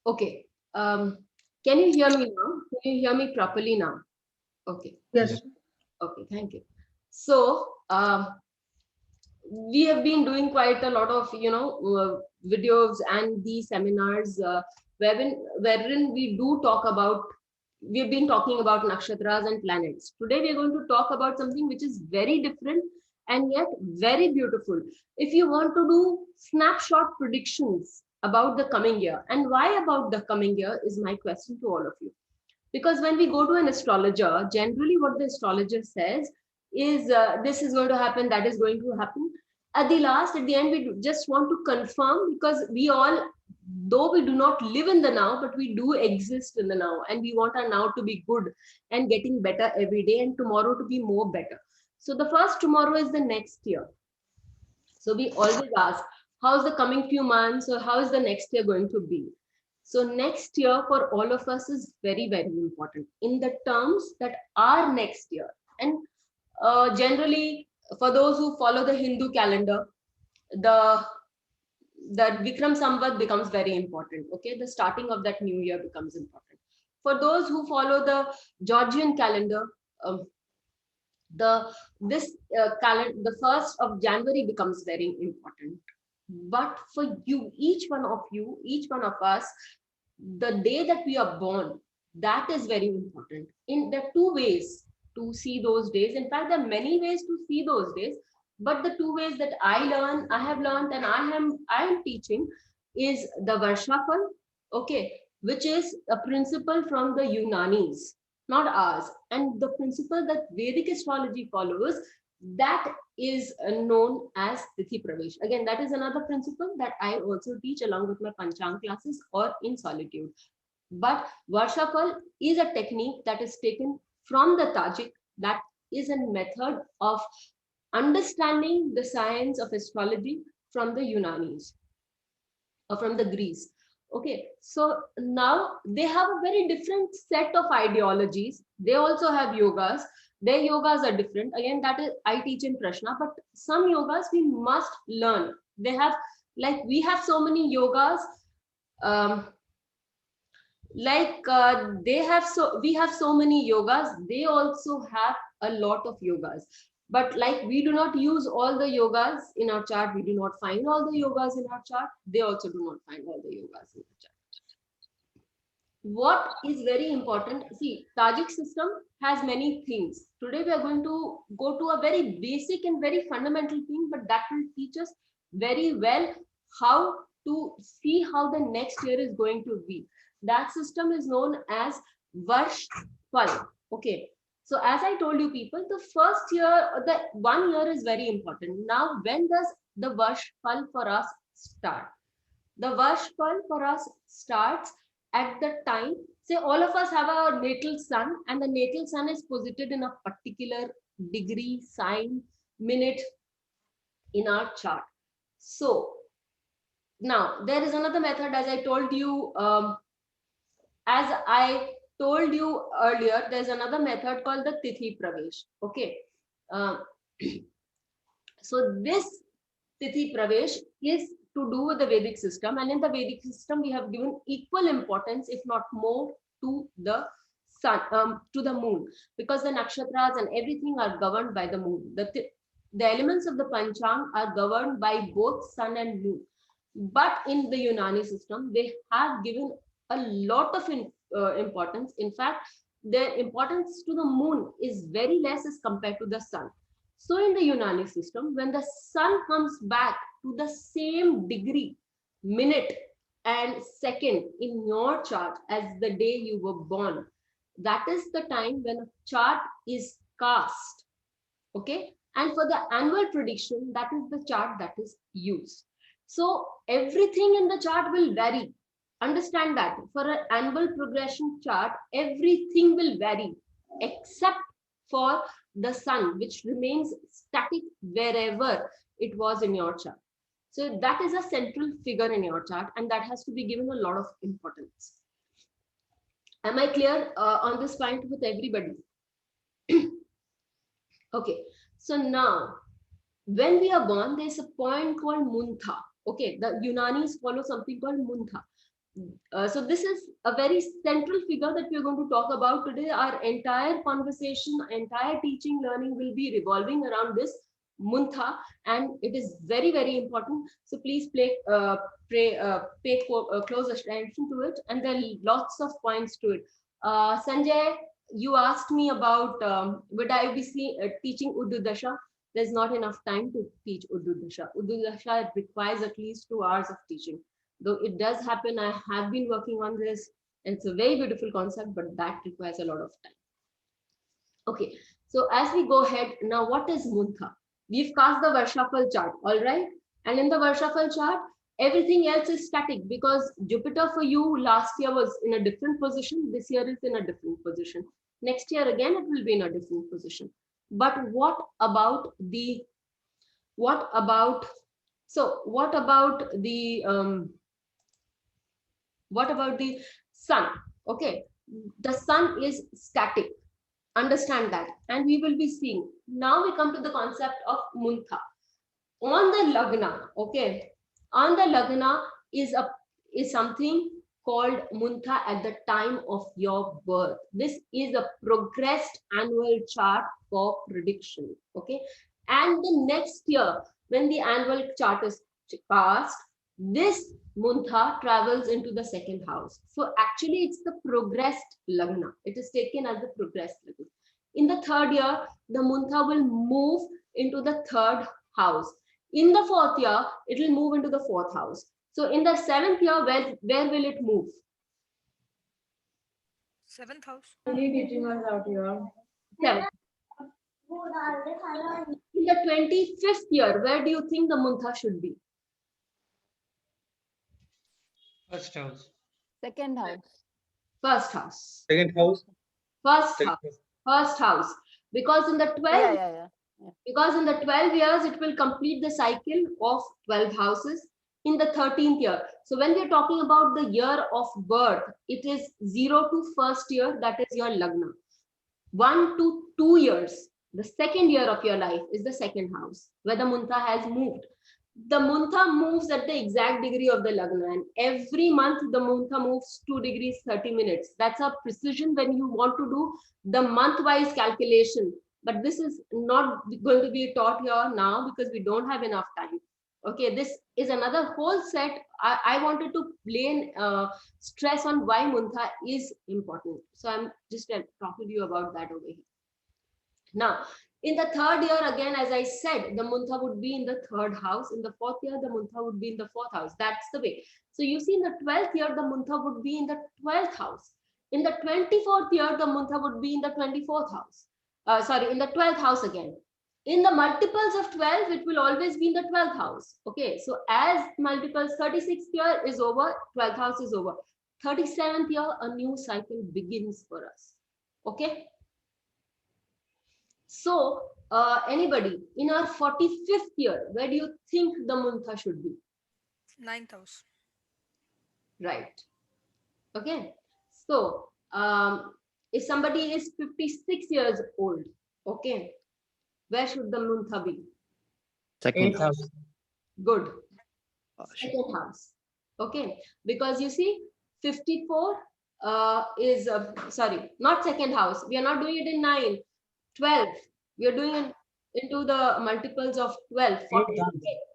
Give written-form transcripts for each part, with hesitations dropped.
Okay. Um, can you hear me now? Can you hear me properly now? Okay. Yes. Okay. Thank you. So, we have been doing quite a lot of, videos and these seminars, wherein we do talk about, we've been talking about nakshatras and planets. Today, we are going to talk about something which is very different and yet very beautiful. If you want to do snapshot predictions about the coming year, and why about the coming year is my question to all of you. Because when we go to an astrologer, generally what the astrologer says is this is going to happen, that is going to happen. At the last, at the end, we just want to confirm, because we all, though we do not live in the now, but we do exist in the now, and we want our now to be good and getting better every day, and tomorrow to be more better. So the first tomorrow is the next year. So we always ask, how's the coming few months, or how is the next year going to be? So next year for all of us is very, very important in the terms that are next year. And generally, for those who follow the Hindu calendar, the Vikram Samvat becomes very important. Okay, the starting of that new year becomes important. For those who follow the Georgian calendar, um, the this calendar, the 1st of January becomes very important. But for you, each one of us, the day that we are born, that is very important. In there are two ways to see those days. In fact, there are many ways to see those days, but the two ways that I have learned, and I am teaching, is the Varshafal, okay, which is a principle from the Unanis, not ours. And the principle that Vedic astrology follows, that is known as Tithi Pravesh. Again, that is another principle that I also teach along with my Panchang classes or in solitude. But Varshafal is a technique that is taken from the Tajik, that is a method of understanding the science of astrology from the Unanis or from the Greece. Okay, so now they have a very different set of ideologies. They also have yogas. Their yogas are different. Again, that is I teach in Prashna, but some yogas we must learn. They have, like, we have so many yogas. Um, they have, so we have so many yogas. They also have a lot of yogas, but like we do not use all the yogas in our chart. We do not find all the yogas in our chart. They also do not find all the yogas in the chart. What is very important, see, Tajik system has many things. Today we are going to go to a very basic and very fundamental thing, but that will teach us very well how to see how the next year is going to be. That system is known as Varsh Fal. Okay, so as I told you people, the first year, the 1 year is very important. Now, when does the Varsh Fal for us start? The Varshfal for us starts at the time, say all of us have a natal sun, and the natal sun is posited in a particular degree, sign, minute in our chart. So now there is another method, as I told you, as I told you earlier, there's another method called the Tithi Pravesh. Okay. Uh, so this Tithi Pravesh is to do with the Vedic system, and in the Vedic system, we have given equal importance, if not more, to the sun, to the moon, because the nakshatras and everything are governed by the moon. The elements of the Panchang are governed by both sun and moon. But in the Unani system, they have given a lot of importance. In fact, their importance to the moon is very less as compared to the sun. So in the Unani system, when the sun comes back to the same degree, minute, and second in your chart as the day you were born, that is the time when a chart is cast. Okay, and for the annual prediction, that is the chart that is used. So everything in the chart will vary. Understand that for an annual progression chart, everything will vary except for the sun, which remains static wherever it was in your chart. So that is a central figure in your chart, and that has to be given a lot of importance. Am I clear on this point with everybody? Okay, so now when we are born, there's a point called Muntha. Okay, the Unanis follow something called Muntha. So this is a very central figure that we're going to talk about today. Our entire conversation, entire teaching, learning will be revolving around this Muntha, and it is very, very important. So please pay close attention to it, and there are lots of points to it. Sanjay, you asked me about would I be teaching Urdu Dasha. There's not enough time to teach Urdu Dasha. Urdu Dasha requires at least 2 hours of teaching. Though it does happen, I have been working on this, and it's a very beautiful concept, but that requires a lot of time. Okay, so as we go ahead, now what is Muntha? We've cast the Varshafal chart, all right? And in the Varshafal chart, everything else is static because Jupiter for you last year was in a different position. This year is in a different position. Next year again, it will be in a different position. But what about the sun? Okay, the sun is static. Understand that, and we will be seeing. Now we come to the concept of Muntha. On the Lagna, okay, on the Lagna is something called Muntha at the time of your birth. This is a progressed annual chart for prediction, okay? And the next year, when the annual chart is passed, this Muntha travels into the second house. So actually it's the progressed Lagna. It is taken as the progressed Lagna. In the third year, the Muntha will move into the third house. In the fourth year, it will move into the fourth house. So in the seventh year, where will it move? Seventh house. Really teaching us out here. Seventh. In the 25th year, where do you think the Muntha should be? First house. Second house. First house. Second house. First house. First house. Because in the 12, because in the 12 years, it will complete the cycle of 12 houses in the 13th year. So when we're talking about the year of birth, it is 0 to first year, that is your Lagna. 1 to 2 years, the second year of your life is the second house, where the Muntha has moved. The Muntha moves at the exact degree of the Lagna, and every month the Muntha moves 2 degrees 30 minutes. That's a precision when you want to do the month-wise calculation. But this is not going to be taught here now because we don't have enough time. Okay, this is another whole set. I wanted to stress on why Muntha is important. So I'm just talking to you about that over here. Now, in the third year, again, as I said, the Muntha would be in the third house. In the fourth year, the Muntha would be in the fourth house. That's the way. So you see, in the 12th year, the Muntha would be in the 12th house. In the 24th year, the Muntha would be in the 24th house. In the 12th house again. In the multiples of 12, it will always be in the 12th house. Okay, so as multiples 36th year is over, 12th house is over. 37th year, a new cycle begins for us. Okay. So anybody in our 45th year, where do you think the Muntha should be? 9th house. Right. Okay. So if somebody is 56 years old, okay, where should the Muntha be? Second house. Good. Second house. Okay, because you see, 54 is sorry, not second house. We are not doing it in 9, 12. We are doing it into the multiples of 12.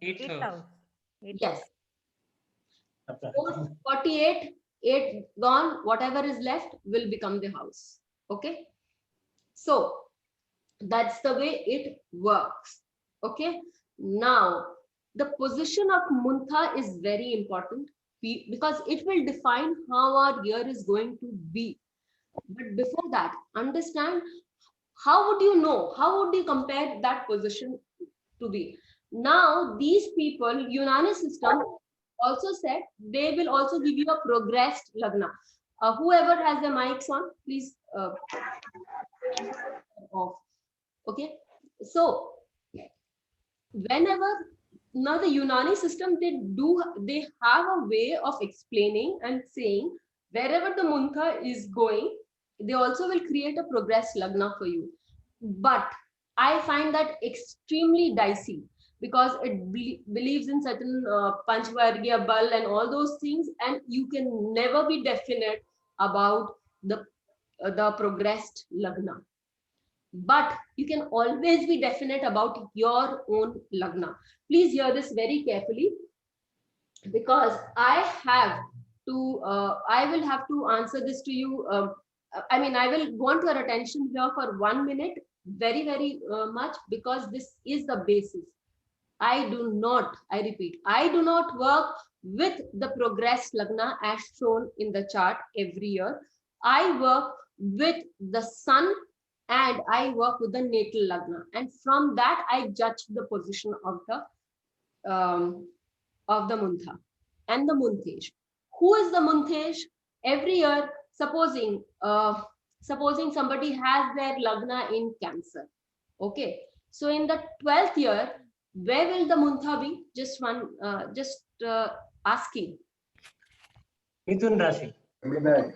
8th house. Yes. 48, 8 gone, whatever is left will become the house. Okay. So that's the way it works. Okay. Now, the position of Muntha is very important because it will define how our year is going to be. But before that, understand, how would you know? How would you compare that position to be? Now, these people, Unani system also said they will also give you a progressed Lagna. Whoever has their mics on, please off. Okay. So, whenever now the Unani system, they have a way of explaining and saying wherever the Muntha is going, they also will create a progressed Lagna for you. But I find that extremely dicey because it believes in certain Panchvargya Bal and all those things, and you can never be definite about the progressed Lagna. But you can always be definite about your own Lagna. Please hear this very carefully, because I will have to answer this to you. I will want your attention here for 1 minute, very much, because this is the basis. I repeat, I do not work with the progress Lagna as shown in the chart every year. I work with the sun and I work with the natal Lagna. And from that, I judge the position of the Muntha and the Munthesh. Who is the Munthesh? Every year, supposing somebody has their Lagna in Cancer. Okay. So in the 12th year, where will the Muntha be? Asking. Mithun Rashi. Gemini.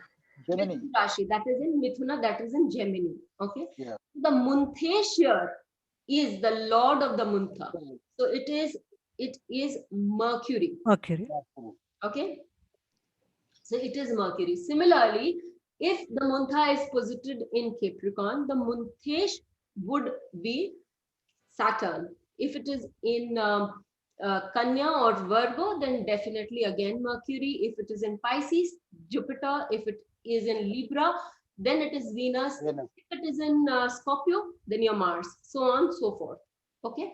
Mithun Rashi, that is in Mithuna, that is in Gemini. Okay. Yeah. The Munthesh year is the lord of the Muntha. So it is Mercury. Mercury. Okay. So it is Mercury. Similarly, if the Muntha is posited in Capricorn, the Munthesh would be Saturn. If it is in Kanya or Virgo, then definitely again Mercury. If it is in Pisces, Jupiter. If it is in Libra, then it is Venus. If it is in Scorpio, then your Mars. So on, so forth. Okay.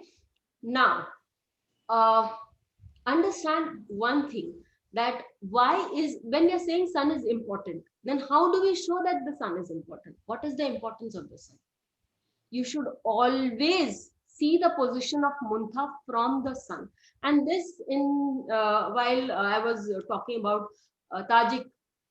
Now, understand one thing, that when we are saying sun is important, then how do we show that the sun is important? What is the importance of the sun? You should always see the position of Muntha from the sun. And this while I was talking about Tajik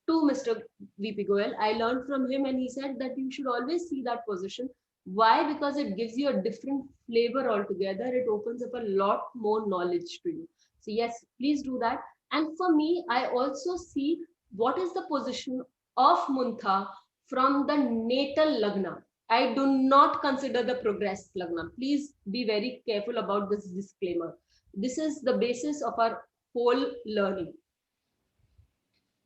to Mr. VP Goyal, I learned from him, and he said that you should always see that position. Why? Because it gives you a different flavor altogether. It opens up a lot more knowledge to you. So yes, please do that. And for me, I also see what is the position of Muntha from the natal Lagna. I do not consider the progressed Lagna. Please be very careful about this disclaimer. This is the basis of our whole learning.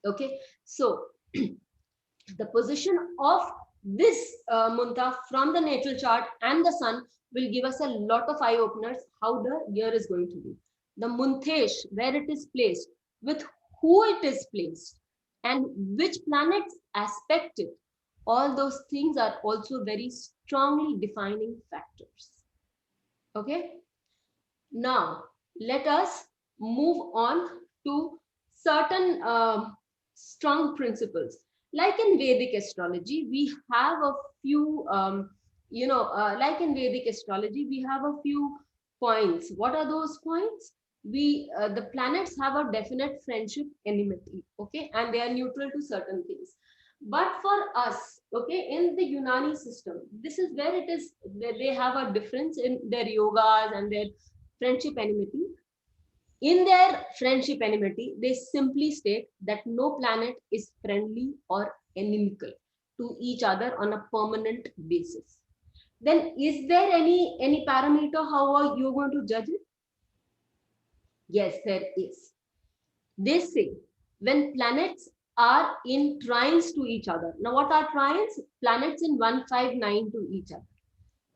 Okay, so the position of this Muntha from the natal chart and the sun will give us a lot of eye openers how the year is going to be. The Munthesh, where it is placed, with who it is placed, and which planets aspect it. All those things are also very strongly defining factors. Okay. Now, let us move on to certain strong principles. Like in Vedic astrology, we have a few, like in Vedic astrology, we have a few points. What are those points? The planets have a definite friendship enmity, okay, and they are neutral to certain things. But for us, okay, in the Unani system, this is where it is, they have a difference in their yogas and their friendship enmity. In their friendship enmity, they simply state that no planet is friendly or inimical to each other on a permanent basis. Then is there any parameter how are you going to judge it? Yes, there is. They say when planets are in trines to each other. Now, what are trines? Planets in 159 to each other.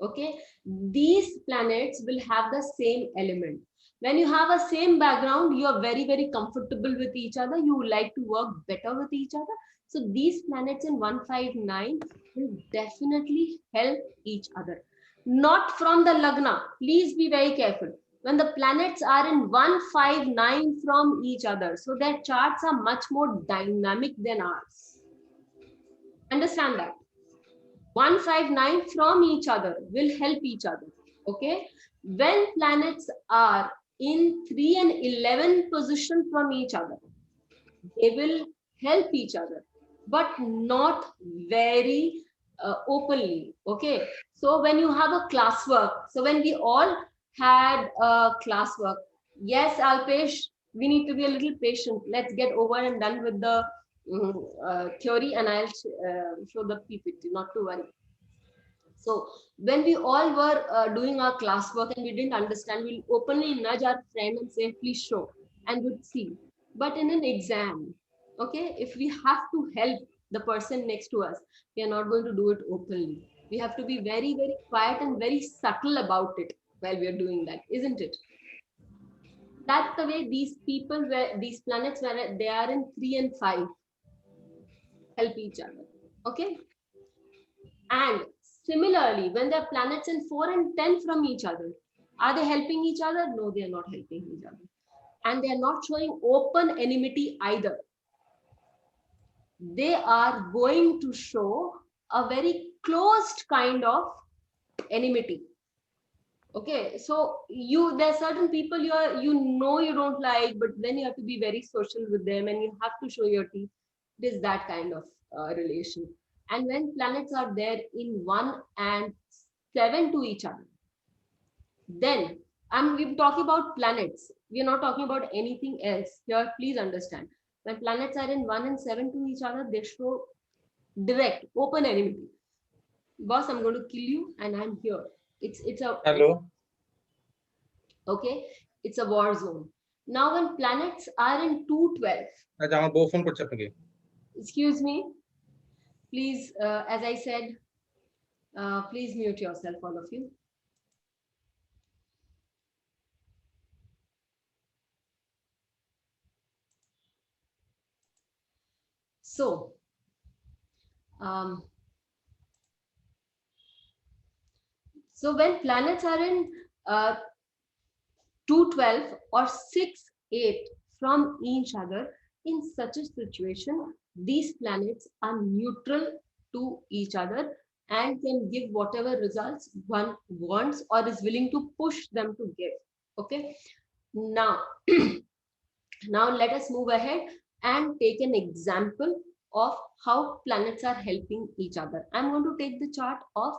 Okay, these planets will have the same element. When you have a same background, you are very comfortable with each other. You would like to work better with each other. So these planets in 159 will definitely help each other. Not from the Lagna. Please be very careful. When the planets are in 159 from each other, so their charts are much more dynamic than ours. Understand that. 159 from each other will help each other. Okay. When planets are in 3 and 11 position from each other, they will help each other, but not very openly. Okay. So when you have a classwork, so when we all had a classwork, yes, Alpesh, we need to be a little patient. Let's get over and done with the theory, and I'll show the PPT, not to worry. So when we all were doing our classwork and we didn't understand, we'll openly nudge our friend and say, please show, and would see. But in an exam, okay, if we have to help the person next to us, we are not going to do it openly. We have to be very, very quiet and very subtle about it while we are doing that, isn't it? That's the way these people, where these planets, where they are in 3 and 5, help each other. Okay. And similarly, when there are planets in 4 and 10 from each other, are they helping each other? No, they are not helping each other. And they are not showing open enmity either. They are going to show a very closed kind of enmity. Okay, so there are certain people you don't like, but then you have to be very social with them and you have to show your teeth. It is that kind of relation. And when planets are there in 1 and 7 to each other, then we're talking about planets. We're not talking about anything else here. Please understand. When planets are in 1 and 7 to each other, they show direct, open enmity. Boss, I'm going to kill you, and I'm here. It's a Hello. Okay, it's a war zone. Now, when planets are in 212, আজ আমার বউ phone করছে আপনাকে excuse me, please, as I said, please mute yourself, all of you. So, when planets are in 212 or 6-8 from each other, in such a situation, these planets are neutral to each other and can give whatever results one wants or is willing to push them to give. Okay. Now, now let us move ahead and take an example of how planets are helping each other. I'm going to take the chart of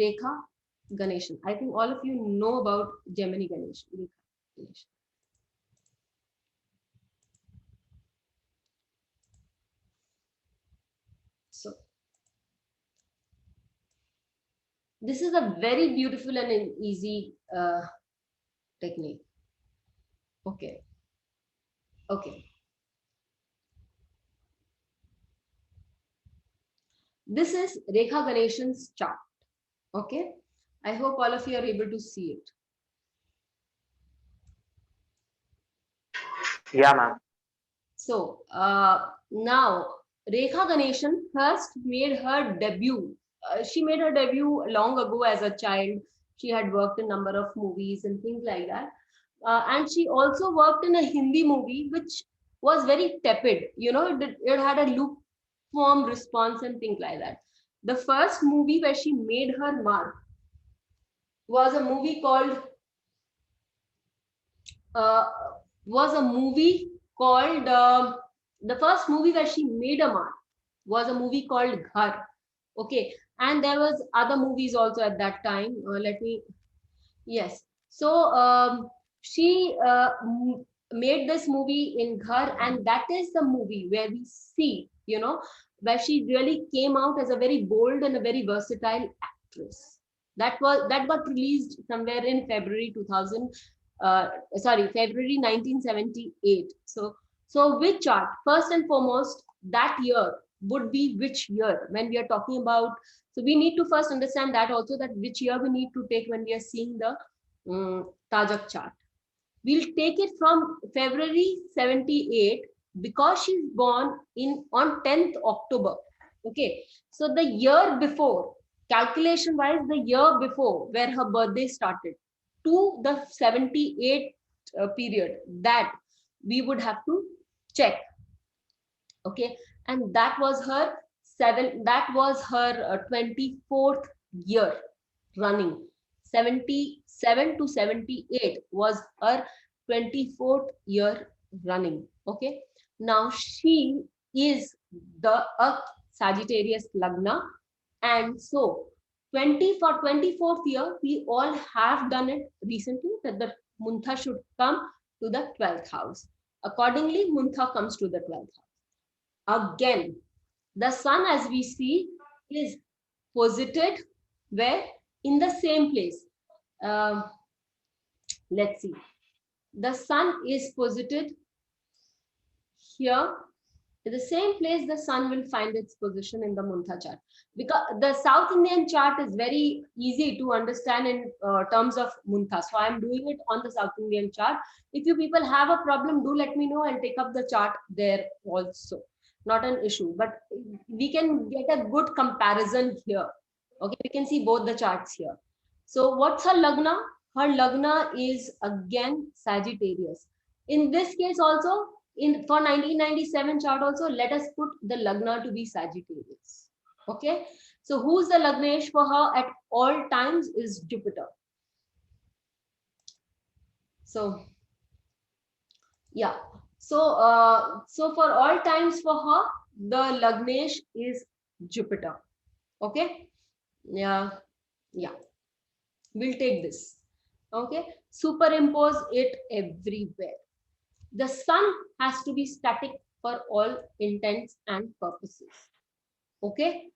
Rekha Ganeshan. I think all of you know about Gemini Ganeshan. So this is a very beautiful and an easy technique. Okay. Okay. This is Rekha Ganeshan's chart. Okay. I hope all of you are able to see it. Yeah, ma'am. So now Rekha Ganeshan first made her debut. She made her debut long ago as a child. She had worked in a number of movies and things like that. And she also worked in a Hindi movie, which was very tepid. You know, it had a lukewarm response and things like that. The first movie where she made her mark was a movie called the first movie where she made a mark was a movie called Ghar. Okay, and there was other movies also at that time. Yes. So she made this movie in Ghar, and that is the movie where we see, you know, where she really came out as a very bold and a very versatile actress. That got released somewhere in February 1978. So which chart? First and foremost, that year would be which year when we are talking about. So we need to first understand that also, that which year we need to take when we are seeing the Tajak chart. We'll take it from February 78 because she's born on 10th October. Okay, so the year before, calculation wise, the year before where her birthday started to the 78 period, that we would have to check. Okay, and that was her 24th year running. 77 to 78 was her 24th year running. Okay, now she is the Sagittarius Lagna, and so 24th year, we all have done it recently, that the Muntha should come to the 12th house. Accordingly, Muntha comes to the 12th house. Again, the sun, as we see, is posited where in the same place, um, let's see, the sun is posited here. In the same place, the sun will find its position in the Muntha chart. Because the South Indian chart is very easy to understand in terms of Muntha. So I'm doing it on the South Indian chart. If you people have a problem, do let me know and take up the chart there also. Not an issue, but we can get a good comparison here. Okay, we can see both the charts here. So what's her Lagna? Her Lagna is again Sagittarius. In this case also, for 1997 chart also, let us put the Lagna to be Sagittarius. Okay, so who's the Lagnesh for her at all times is Jupiter. So yeah, so for all times for her, the Lagnesh is Jupiter. Okay, yeah, we'll take this. Okay, superimpose it everywhere. The sun has to be static for all intents and purposes. Okay,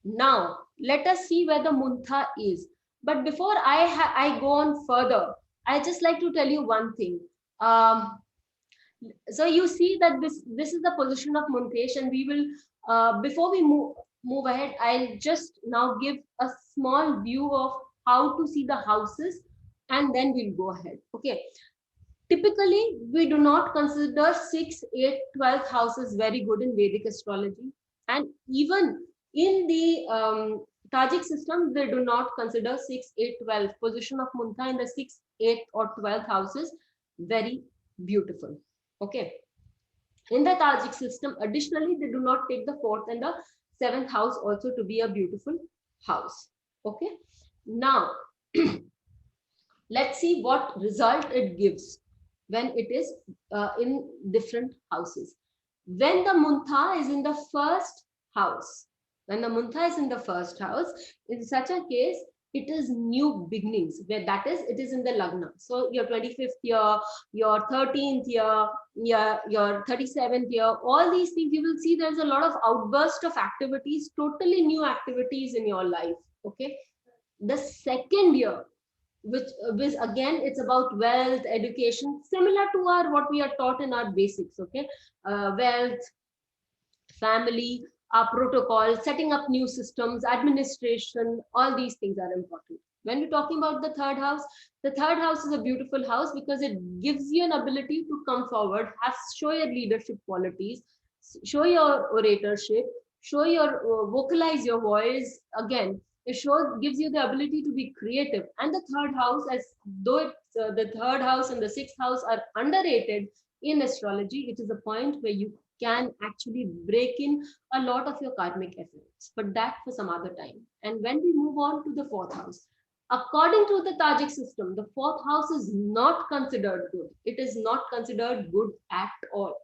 now let us see where the Muntha is. But before I go on further, I just like to tell you one thing. So you see that this is the position of Muntesh, and we will before we move ahead, I'll just now give a small view of how to see the houses, and then we'll go ahead. Okay. Typically, we do not consider 6, 8, 12 houses very good in Vedic astrology. And even in the Tajik system, they do not consider 6, 8, 12 position of Muntha in the 6, 8 or 12th houses very beautiful. Okay. In the Tajik system, additionally, they do not take the 4th and the 7th house also to be a beautiful house. Okay. Now, let's see what result it gives when it is in different houses. When the Muntha is in the first house, in such a case, it is new beginnings, where that is, it is in the Lagna. So your 25th year, your 13th year, your 37th year, all these things, you will see there's a lot of outburst of activities, totally new activities in your life. Okay. The second year, which again, it's about wealth, education, similar to what we are taught in our basics. Okay, wealth, family, our protocol, setting up new systems, administration, all these things are important. When we're talking about the third house is a beautiful house because it gives you an ability to come forward, show your leadership qualities, show your oratorship, show your vocalize your voice. Again, it gives you the ability to be creative. And the third house, as though it's, the third house and the sixth house are underrated in astrology, it is a point where you can actually break in a lot of your karmic efforts, but that for some other time. And when we move on to the fourth house, according to the Tajik system, the fourth house is not considered good. It is not considered good at all.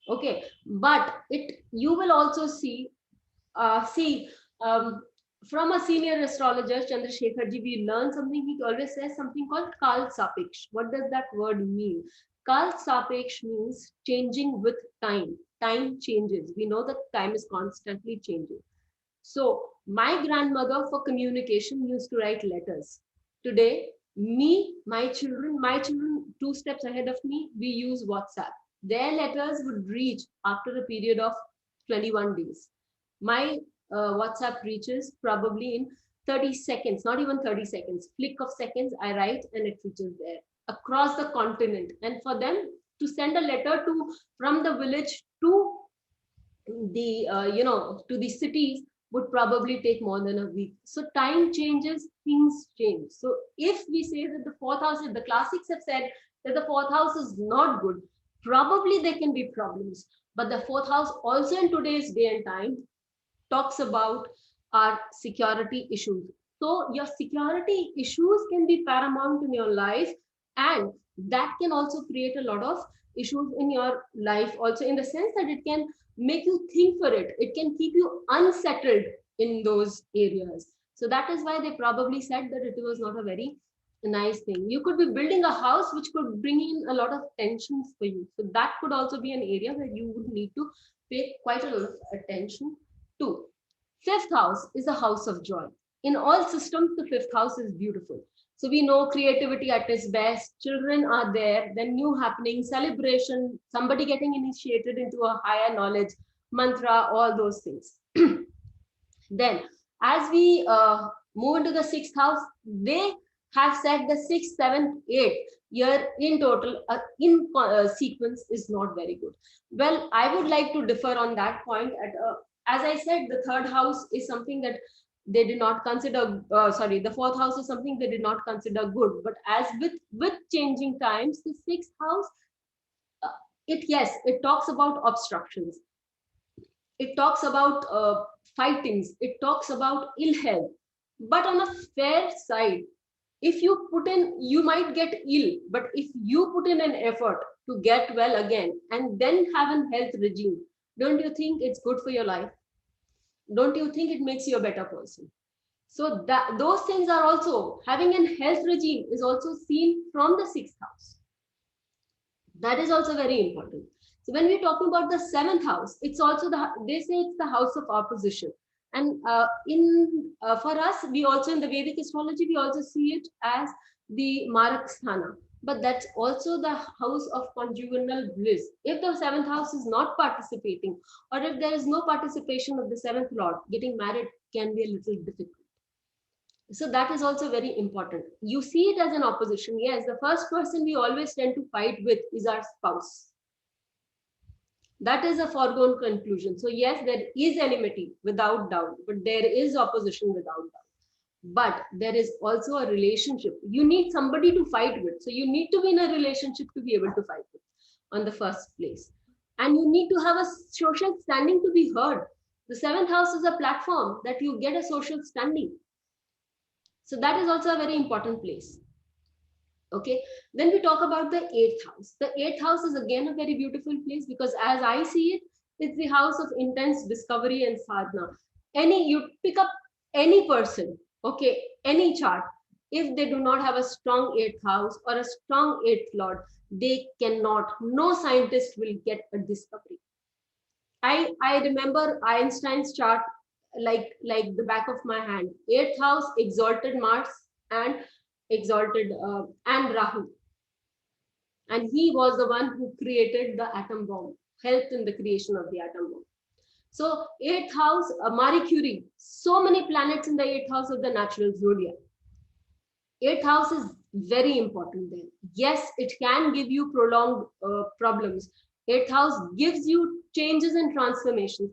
Okay, but you will also see from a senior astrologer, Chandrasekhar ji, we learn something. He always says something called Kal Sapeksh. What does that word mean? Kal Sapeksh means changing with time. Time changes. We know that time is constantly changing. So my grandmother for communication used to write letters. Today, my children 2 steps ahead of me, we use WhatsApp. Their letters would reach after a period of 21 days. My WhatsApp reaches probably in 30 seconds, not even 30 seconds, flick of seconds, I write and it reaches there across the continent. And for them to send a letter from the village to the to the cities would probably take more than a week. So time changes, things change. So if we say that the fourth house, the classics have said that the fourth house is not good, probably there can be problems. But the fourth house also in today's day and time talks about our security issues. So your security issues can be paramount in your life, and that can also create a lot of issues in your life also, in the sense that it can make you think for it. It can keep you unsettled in those areas. So that is why they probably said that it was not a very nice thing. You could be building a house which could bring in a lot of tensions for you. So that could also be an area where you would need to pay quite a lot of attention to. Fifth house is a house of joy. In all systems, the fifth house is beautiful. So we know creativity at its best, children are there, then new happenings, celebration, somebody getting initiated into a higher knowledge, mantra, all those things. Then as we move into the sixth house, they have said the sixth, seventh, eighth year in total in sequence is not very good. Well, I would like to differ on that point. As I said, the third house is something that they did not consider, the fourth house is something they did not consider good. But as with changing times, the sixth house, it talks about obstructions. It talks about fightings. It talks about ill health. But on a fair side, if you put in, you might get ill, but if you put in an effort to get well again and then have a health regime, don't you think it's good for your life? Don't you think it makes you a better person? So that those things are also, having a health regime is also seen from the sixth house. That is also very important. So when we're talking about the seventh house, it's also they say it's the house of opposition. And for us, we also in the Vedic astrology, we also see it as the Marakasthana. But that's also the house of conjugal bliss. If the seventh house is not participating, or if there is no participation of the seventh lord, getting married can be a little difficult. So that is also very important. You see it as an opposition. Yes, the first person we always tend to fight with is our spouse. That is a foregone conclusion. So yes, there is enmity without doubt, but there is opposition without doubt. But there is also a relationship. You need somebody to fight with. So you need to be in a relationship to be able to fight with on the first place. And you need to have a social standing to be heard. The seventh house is a platform that you get a social standing. So that is also a very important place. Okay, then we talk about the eighth house. The eighth house is again a very beautiful place because as I see it, it's the house of intense discovery and sadhana. You pick up any person, okay, any chart, if they do not have a strong eighth house or a strong eighth lord, they cannot, no scientist will get a discovery. I remember Einstein's chart like the back of my hand. Eighth house, exalted Mars and exalted and Rahu. And he was the one who created the atom bomb, helped in the creation of the atom bomb. So eighth house, Marie Curie, so many planets in the eighth house of the natural zodiac. Eighth house is very important there. Yes, it can give you prolonged problems. Eighth house gives you changes and transformations.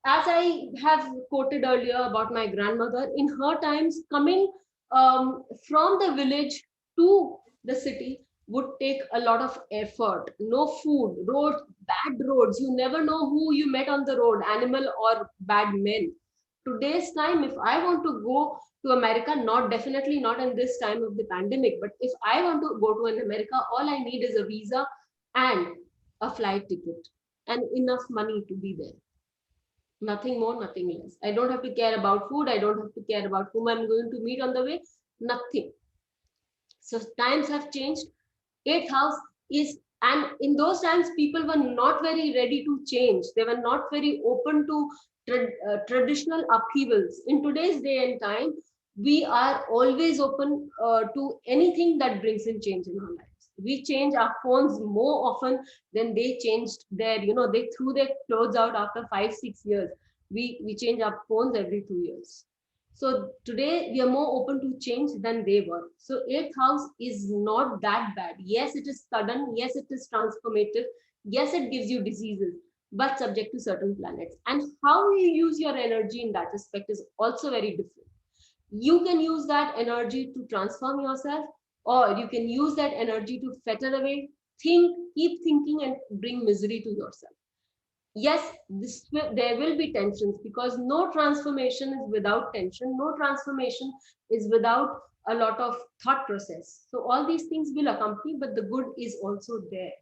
As I have quoted earlier about my grandmother, in her times, coming from the village to the city would take a lot of effort. No food, roads, bad roads. You never know who you met on the road, animal or bad men. Today's time, if I want to go to America, definitely not in this time of the pandemic, but if I want to go to America, all I need is a visa and a flight ticket and enough money to be there. Nothing more, nothing less. I don't have to care about food. I don't have to care about whom I'm going to meet on the way. Nothing. So times have changed. Eighth house is, and in those times, people were not very ready to change. They were not very open to traditional upheavals. In today's day and time, we are always open to anything that brings in change in our lives. We change our phones more often than they changed their, they threw their clothes out after 5-6 years. We change our phones every 2 years. So today we are more open to change than they were. So eighth house is not that bad. Yes, it is sudden. Yes, it is transformative. Yes, it gives you diseases, but subject to certain planets. And how you use your energy in that aspect is also very different. You can use that energy to transform yourself, or you can use that energy to fetter away, keep thinking and bring misery to yourself. Yes, there will be tensions because no transformation is without tension. No transformation is without a lot of thought process. So all these things will accompany, but the good is also there.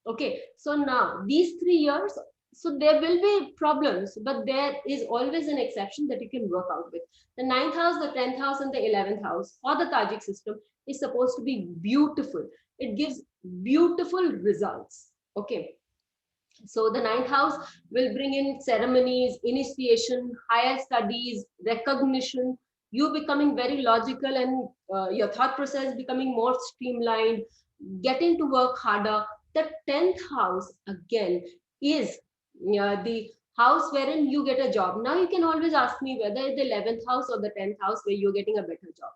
Okay, so now these 3 years, so there will be problems, but there is always an exception that you can work out with. The 9th house, the 10th house, and the 11th house or the Tajik system is supposed to be beautiful. It gives beautiful results. Okay. So the 9th house will bring in ceremonies, initiation, higher studies, recognition, you becoming very logical and your thought process becoming more streamlined, getting to work harder. The 10th house again is the house wherein you get a job. Now you can always ask me whether it's the 11th house or the 10th house where you're getting a better job.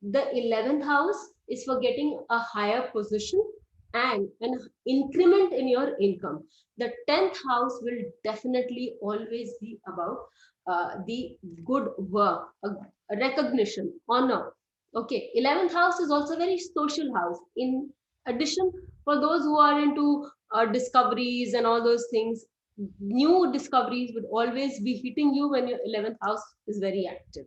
The 11th house is for getting a higher position and an increment in your income. The 10th house will definitely always be about the good work, recognition, honor. Okay, 11th house is also a very social house. In addition, for those who are into discoveries and all those things, new discoveries would always be hitting you when your 11th house is very active.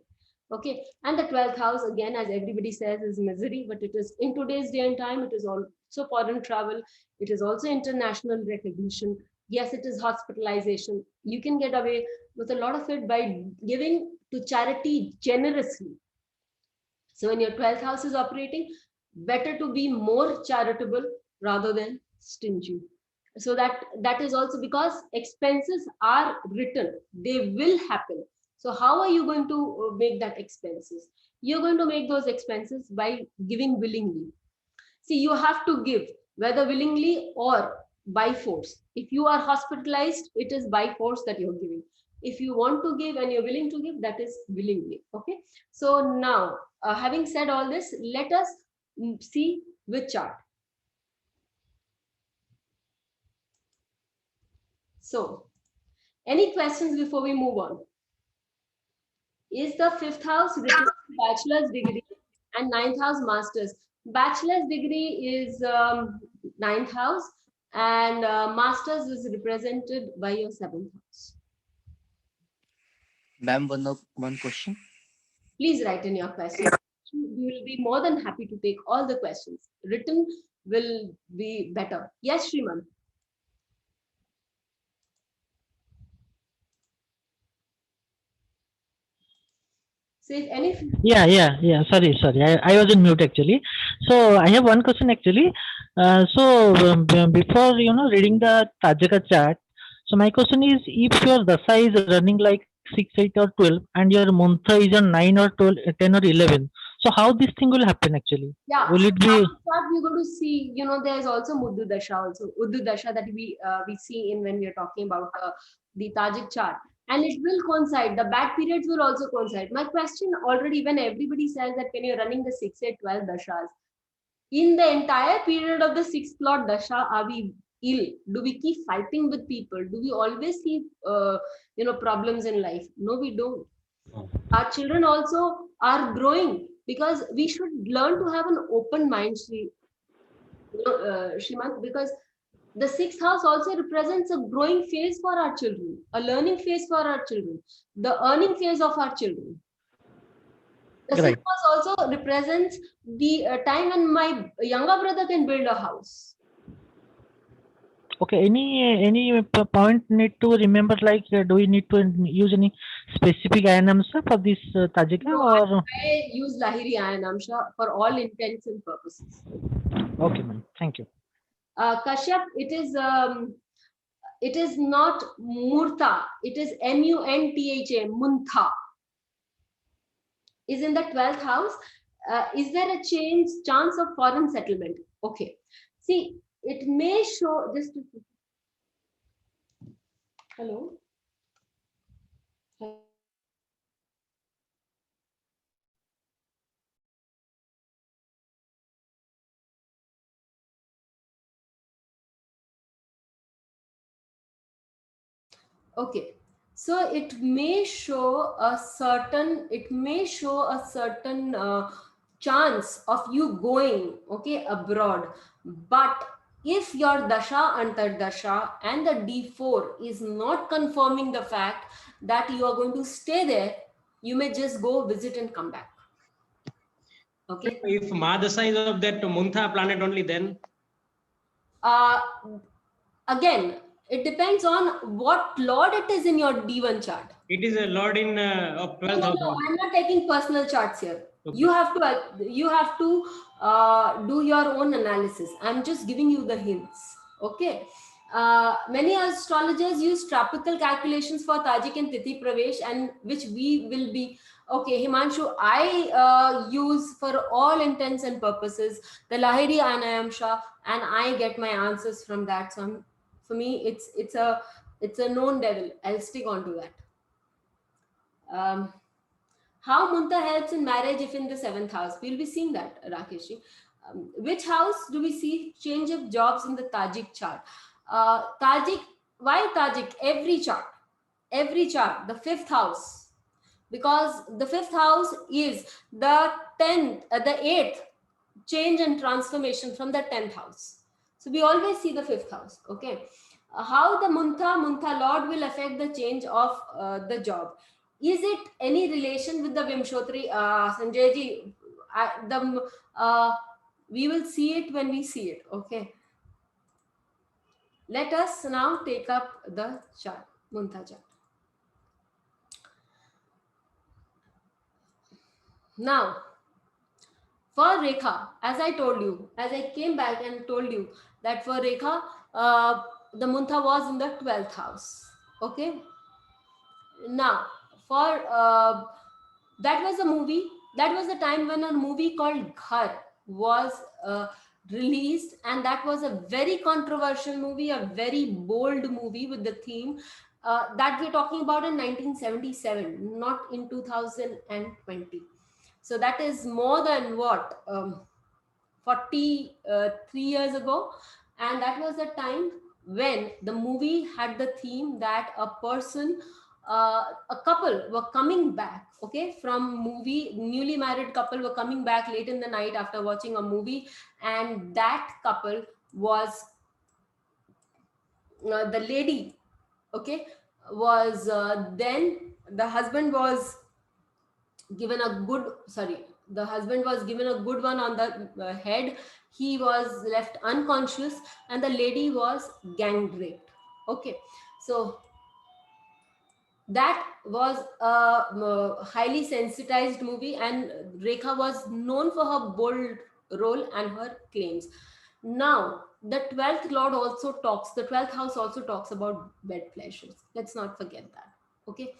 Okay, and the 12th house, again, as everybody says, is misery, but it is in today's day and time, it is also foreign travel, it is also international recognition. Yes, it is hospitalization. You can get away with a lot of it by giving to charity generously. So when your 12th house is operating, better to be more charitable rather than stingy. So that is also because expenses are written, they will happen. So how are you going to make that expenses? You're going to make those expenses by giving willingly. See, you have to give, whether willingly or by force. If you are hospitalized, it is by force that you're giving. If you want to give and you're willing to give, that is willingly. Okay. So now, having said all this, let us see which chart. So, any questions before we move on? Is the 5th house written bachelor's degree and 9th house master's? Bachelor's degree is 9th house and master's is represented by your 7th house. Ma'am, one question. Please write in your question. We will be more than happy to take all the questions. Written will be better. Yes, Shriman. So if any. Yeah. Sorry. I was in mute actually. So I have one question actually. Before reading the Tajika chart, so my question is, if your dasa is running like 6, 8, or 12, and your mantra is on 9 or 12, 10 or 11, so how this thing will happen actually? Yeah, will it be? We're going to see, there's also Muddu Dasha also, Uddu Dasha that we see in when we are talking about the Tajik chart. And it will coincide. The bad periods will also coincide. My question already, when everybody says that when you're running the 6, 8, 12 dashas, in the entire period of the 6th Lord Dasha, are we ill? Do we keep fighting with people? Do we always see, problems in life? No, we don't. Our children also are growing because we should learn to have an open mind, Shrimant, because the 6th house also represents a growing phase for our children, a learning phase for our children, the earning phase of our children. The 6th house also represents the time when my younger brother can build a house. Okay, any point need to remember, like do we need to use any specific Ayanamsha for this Tajika? No, or I use Lahiri Ayanamsha for all intents and purposes. Okay, ma'am. Thank you. Kashyap, it is not Murtha, it is Muntha, Muntha. Is in the 12th house. Is there a chance of foreign settlement? Okay. See, it may show just. Hello. Okay. So it may show a certain chance of you going, okay, abroad. But if your dasha antardasha and the D4 is not confirming the fact that you are going to stay there, you may just go visit and come back. Okay. If Madasa is of that Muntha planet only, then again, it depends on what lord it is in your D1 chart. it is a lord in of 12th house. No, I'm not taking personal charts here. Okay. You have to do your own analysis. I'm just giving you the hints. Okay. Many astrologers use tropical calculations for Tajik and Tithi Pravesh, and which we will be. Okay, Himanshu, I use for all intents and purposes the Lahiri Anayamsha, and I get my answers from that. So for me, it's a known devil. I'll stick on to that. How Munta helps in marriage if in the seventh house? We'll be seeing that, Rakeshji. Which house do we see change of jobs in the Tajik chart? Tajik, why Tajik? Every chart, the fifth house, because the fifth house is the 10th, the 8th change and transformation from the 10th house. So we always see the fifth house. Okay. How the Munta Lord will affect the change of the job? Is it any relation with the Vimshotri? Sanjay ji, we will see it when we see it. Okay. Let us now take up the chart, Munta chart. Now, for Rekha, as I told you, as I came back and told you that for Rekha, the Munta was in the 12th house. Okay. Now, for that was a movie. That was the time when a movie called Ghar was released, and that was a very controversial movie, a very bold movie with the theme that we're talking about in 1977, not in 2020. So that is more than what 43 years ago, and that was a time when the movie had the theme that a person, a couple were coming back, okay, from movie, newly married couple were coming back late in the night after watching a movie, and that couple was the lady, okay, was then the husband was given a good, sorry, the husband was given a good one on the head. He was left unconscious, and the lady was gang raped. Okay, so that was a highly sensitized movie, and Rekha was known for her bold role and her claims. Now, the 12th lord also talks, the 12th house also talks about bed pleasures. Let's not forget that. Okay,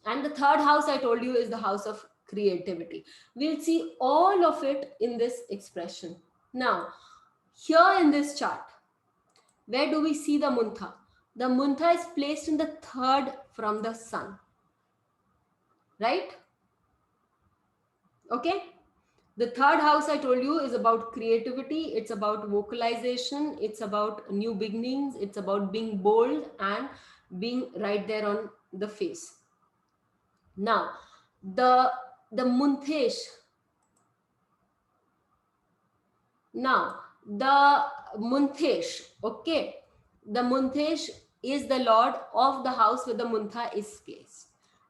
and the third house I told you is the house of creativity. We'll see all of it in this expression. Now, here in this chart, where do we see the Munta? The Munta is placed in the third from the sun, right? Okay. The third house I told you is about creativity. It's about vocalization. It's about new beginnings. It's about being bold and being right there on the face. Now, the Muntesh. Now, the Muntesh, okay. The Muntesh is the lord of the house where the Munta is placed.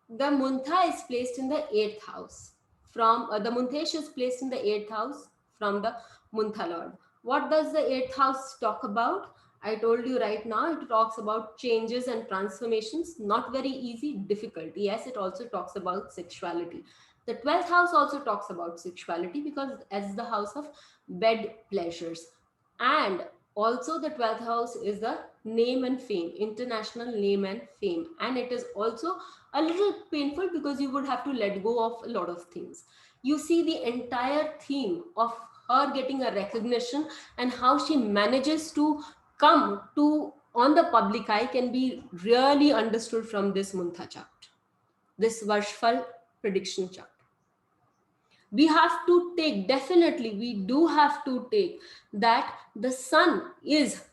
The Munta is placed in the 8th house. From the Muntesh is placed in the 8th house from the Munta lord. What does the 8th house talk about? I told you right now, it talks about changes and transformations, not very easy, difficult. Yes, it also talks about sexuality. The 12th house also talks about sexuality because as the house of bed pleasures. And also the 12th house is the name and fame, international name and fame. And it is also a little painful because you would have to let go of a lot of things. You see the entire theme of her getting a recognition and how she manages to come to on the public eye can be really understood from this Munta chart, this Varshfal prediction chart. We have to take, definitely we do have to take that the sun is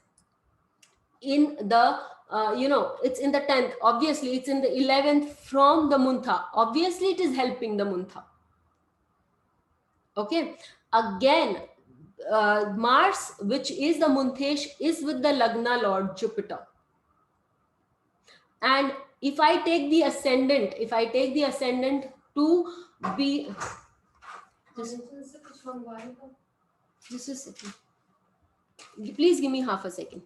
in the it's in the 10th, obviously it's in the 11th from the Munta, obviously it is helping the Munta. Okay, again Mars, which is the Muntesh, is with the Lagna lord Jupiter. And if I take the ascendant, to be just a second. Please give me half a second.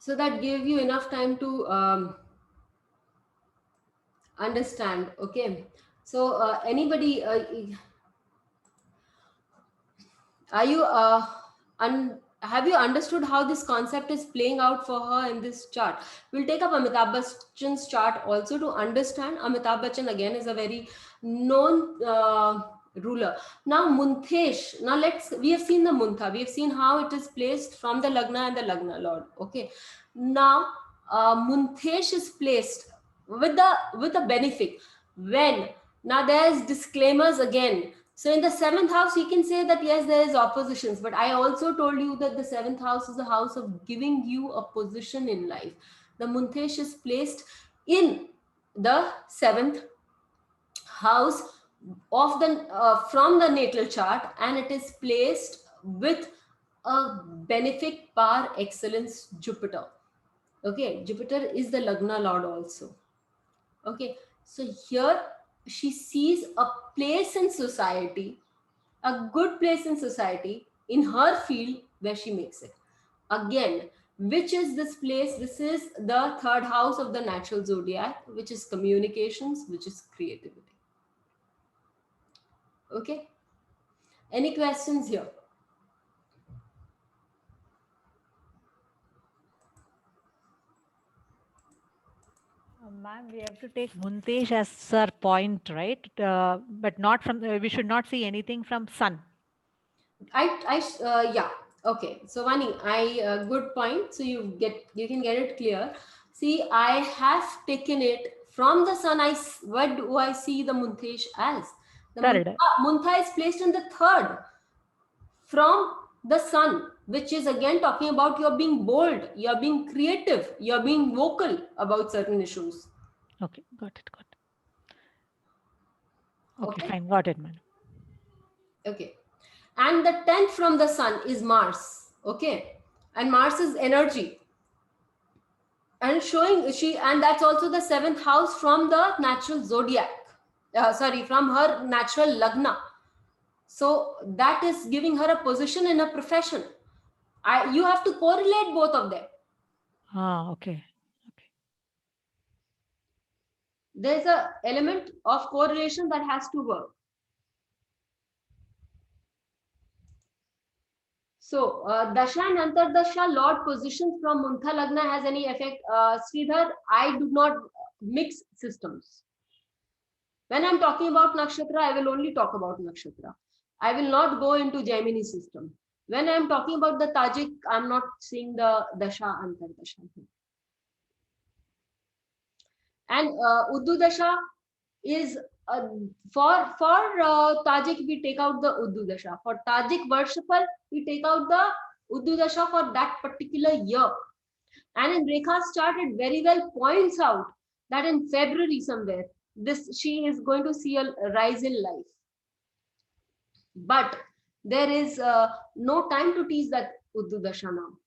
so that gave you enough time to understand. Okay, so anybody, are you have you understood how this concept is playing out for her in this chart? We'll take up Amitabh Bachchan's chart also to understand. Amitabh Bachchan again is a very known ruler. Now Munthesh, now we have seen the Muntha, we have seen how it is placed from the Lagna and the Lagna Lord. Okay, now Munthesh is placed with the benefic. When now there's disclaimers again. So in the seventh house, you can say that yes, there is oppositions, but I also told you that the seventh house is the house of giving you a position in life. The Munthesh is placed in the seventh house of the from the natal chart, and it is placed with a benefic par excellence Jupiter. Okay, Jupiter is the Lagna Lord also. Okay, so here she sees a place in society, a good place in society in her field where she makes it. Again, which is this place? This is the third house of the natural zodiac, which is communications, which is creativity. Okay, any questions here? Ma'am, we have to take Muntesh as our point, right? But not from, we should not see anything from sun. Yeah. Okay. So Vani, good point. So you can get it clear. See, I have taken it from the sun. What do I see the Munthesh as? The Third. Muntha is placed in the third from the sun, which is again talking about you're being bold, you're being creative, you're being vocal about certain issues. Okay, got it. Okay, fine, got it, man. Okay. And the 10th from the sun is Mars. Okay. And Mars is energy. And and that's also the seventh house from the natural zodiac. From her natural Lagna. So that is giving her a position in a profession. You have to correlate both of them. Okay. There's an element of correlation that has to work. So, Dasha and Antardasha, Lord positions from Muntha Lagna has any effect? Sridhar, I do not mix systems. When I'm talking about Nakshatra, I will only talk about Nakshatra. I will not go into Gemini system. When I'm talking about the Tajik, I'm not seeing the Dasha Antardasha. And Uddu Dasha is for Tajik, we take out the Uddu Dasha. For Tajik Varshapal, we take out the Uddu Dasha for that particular year. And in Rekha's chart, it very well points out that in February somewhere, she is going to see a rise in life. But there is no time to teach that Uddu Dasha now.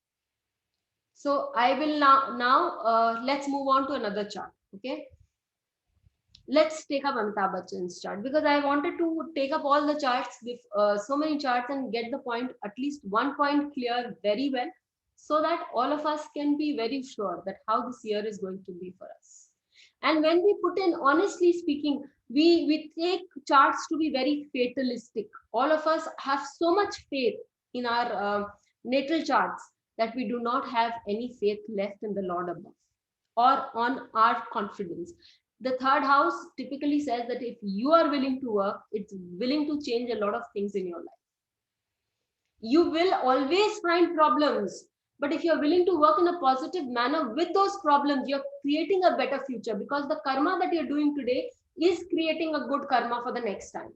So I will now let's move on to another chart. Okay. Let's take up Amitabh Bachchan's chart, because I wanted to take up all the charts with so many charts and get the point, at least one point clear very well, so that all of us can be very sure that how this year is going to be for us. And when we put in, honestly speaking, we take charts to be very fatalistic. All of us have so much faith in our natal charts that we do not have any faith left in the Lord above or on our confidence. The third house typically says that if you are willing to work, it's willing to change a lot of things in your life. You will always find problems, but if you're willing to work in a positive manner with those problems, you're creating a better future, because the karma that you're doing today is creating a good karma for the next time,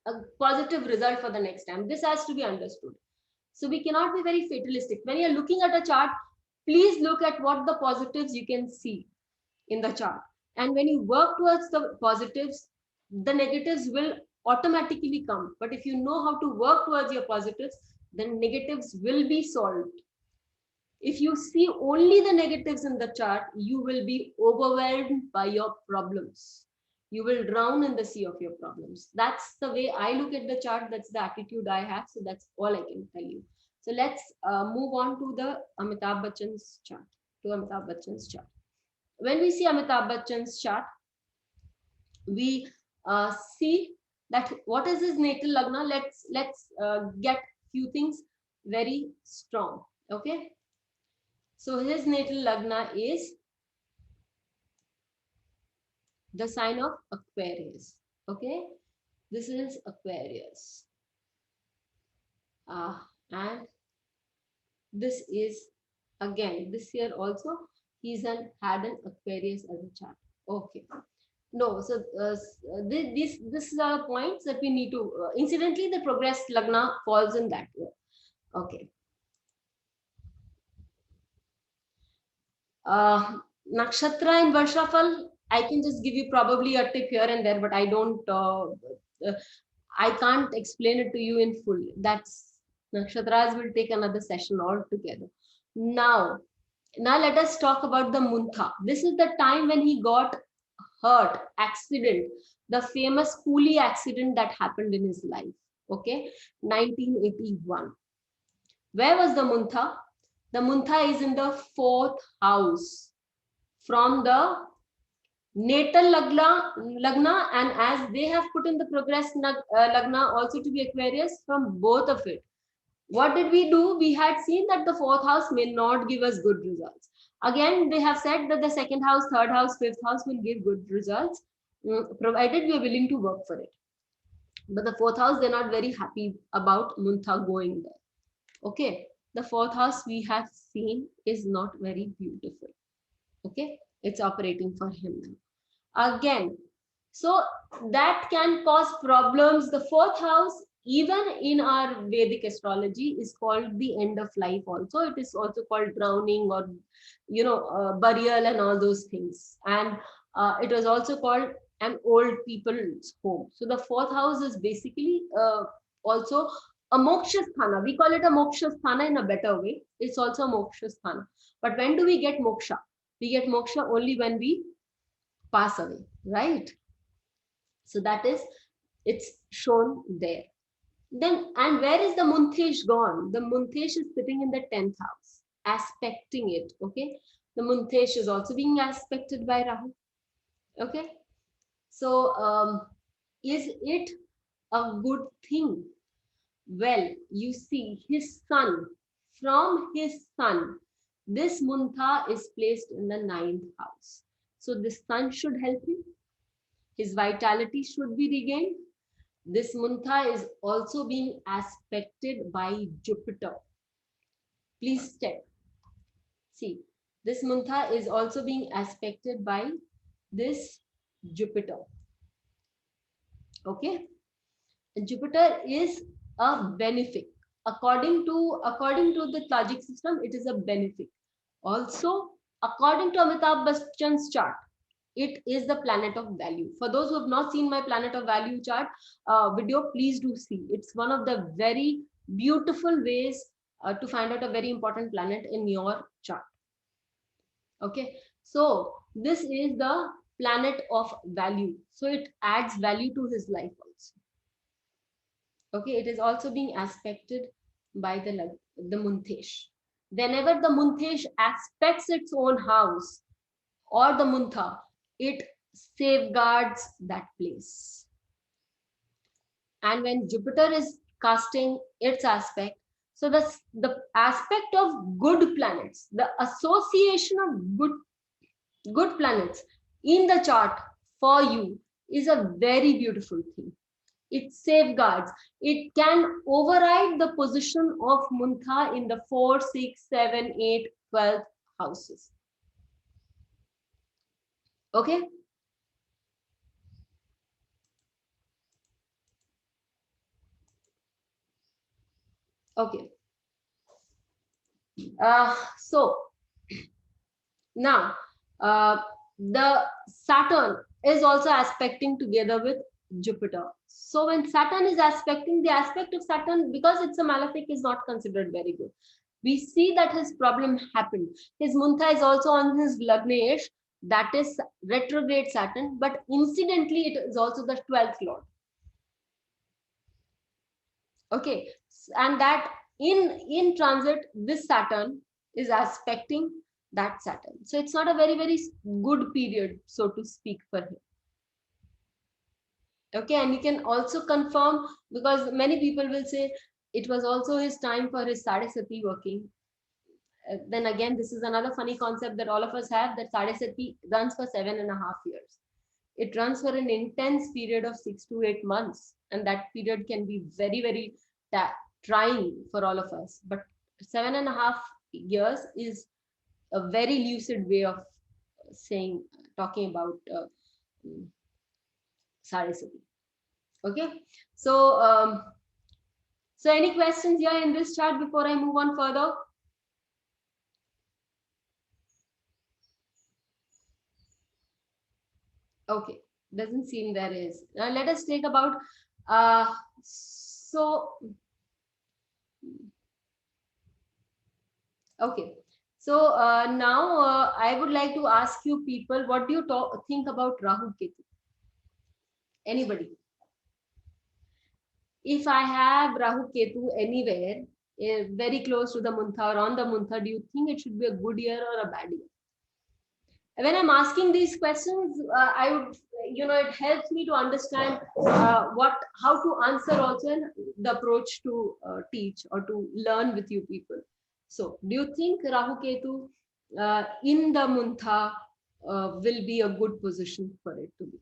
a positive result for the next time. This has to be understood. So we cannot be very fatalistic. When you're looking at a chart, please look at what the positives you can see in the chart. And when you work towards the positives, the negatives will automatically come. But if you know how to work towards your positives, then negatives will be solved. If you see only the negatives in the chart, you will be overwhelmed by your problems. You will drown in the sea of your problems. That's the way I look at the chart. That's the attitude I have. So that's all I can tell you. So let's move on to the Amitabh Bachchan's chart. When we see Amitabh Bachchan's chart, we see that what is his natal lagna. Let's get few things very strong. Okay, so his natal lagna is the sign of Aquarius. Okay, this is Aquarius, and this is again this year also he's had an Aquarius as a chart. Okay, no, so these are points that we need to incidentally the progress lagna falls in that way. Okay, nakshatra and varshafal, I can just give you probably a tip here and there, but I don't I can't explain it to you in full. That's nakshatras will take another session altogether. Now let us talk about the Muntha. This is the time when he got hurt, accident, the famous coolie accident that happened in his life. Okay, 1981. Where was the Muntha? The Muntha is in the 4th house from the natal lagna, and as they have put in the progress lagna also to be Aquarius, from both of it. What did we do? We had seen that the 4th house may not give us good results. Again, they have said that the 2nd house, 3rd house, 5th house will give good results, provided we are willing to work for it. But the 4th house, they're not very happy about Muntha going there. Okay, the 4th house we have seen is not very beautiful. Okay, it's operating for him now. Again, so that can cause problems. The 4th house, even in our Vedic astrology, is called the end of life also. It is also called drowning or, burial and all those things. And it was also called an old people's home. So the 4th house is basically also a moksha sthana. We call it a moksha sthana in a better way. It's also a moksha sthana. But when do we get moksha? We get moksha only when we pass away, right? So that is, it's shown there. Then, and where is the Munthesh gone? The Munthesh is sitting in the 10th house, aspecting it. Okay, the Munthesh is also being aspected by Rahu. Okay, so is it a good thing? Well, you see his sun, from his sun, this Muntha is placed in the 9th house. So this sun should help him. His vitality should be regained. This Muntha is also being aspected by Jupiter. Please check. See, this Muntha is also being aspected by this Jupiter. Okay, Jupiter is a benefic. According to the Tajik system, it is a benefic. Also, according to Amitabh Bachchan's chart, it is the planet of value. For those who have not seen my planet of value chart video, please do see. It's one of the very beautiful ways to find out a very important planet in your chart. Okay, so this is the planet of value. So it adds value to his life also. Okay, it is also being aspected by the Munthesh. Whenever the Munthesh aspects its own house or the Muntha, it safeguards that place. And when Jupiter is casting its aspect, so the aspect of good planets, the association of good planets in the chart for you is a very beautiful thing. It safeguards. It can override the position of Muntha in the 4, 6, 7, 8, 12 houses. Okay. Okay. So now the Saturn is also aspecting together with Jupiter. So when Saturn is aspecting, the aspect of Saturn, because it's a malefic, is not considered very good. We see that his problem happened. His Muntha is also on his Lagnesh, that is retrograde Saturn, but incidentally it is also the 12th lord. Okay, and that in transit, this Saturn is aspecting that Saturn. So it's not a very, very good period, so to speak, for him. Okay, and you can also confirm, because many people will say it was also his time for his Sadesati working. Then again, this is another funny concept that all of us have, that Sadesati runs for 7.5 years. It runs for an intense period of 6 to 8 months, and that period can be very, very trying for all of us. But 7.5 years is a very lucid way of talking about Saraswati. Okay, so so any questions here in this chart before I move on further? Okay, doesn't seem there is. Now let us take about okay. So now I would like to ask you people, what do you think about Rahu Ketu? Anybody? If I have Rahu Ketu anywhere, very close to the Muntha or on the Muntha, do you think it should be a good year or a bad year? When I'm asking these questions, I would, it helps me to understand how to answer also, and the approach to teach or to learn with you people. So do you think Rahu Ketu in the Muntha will be a good position for it to be?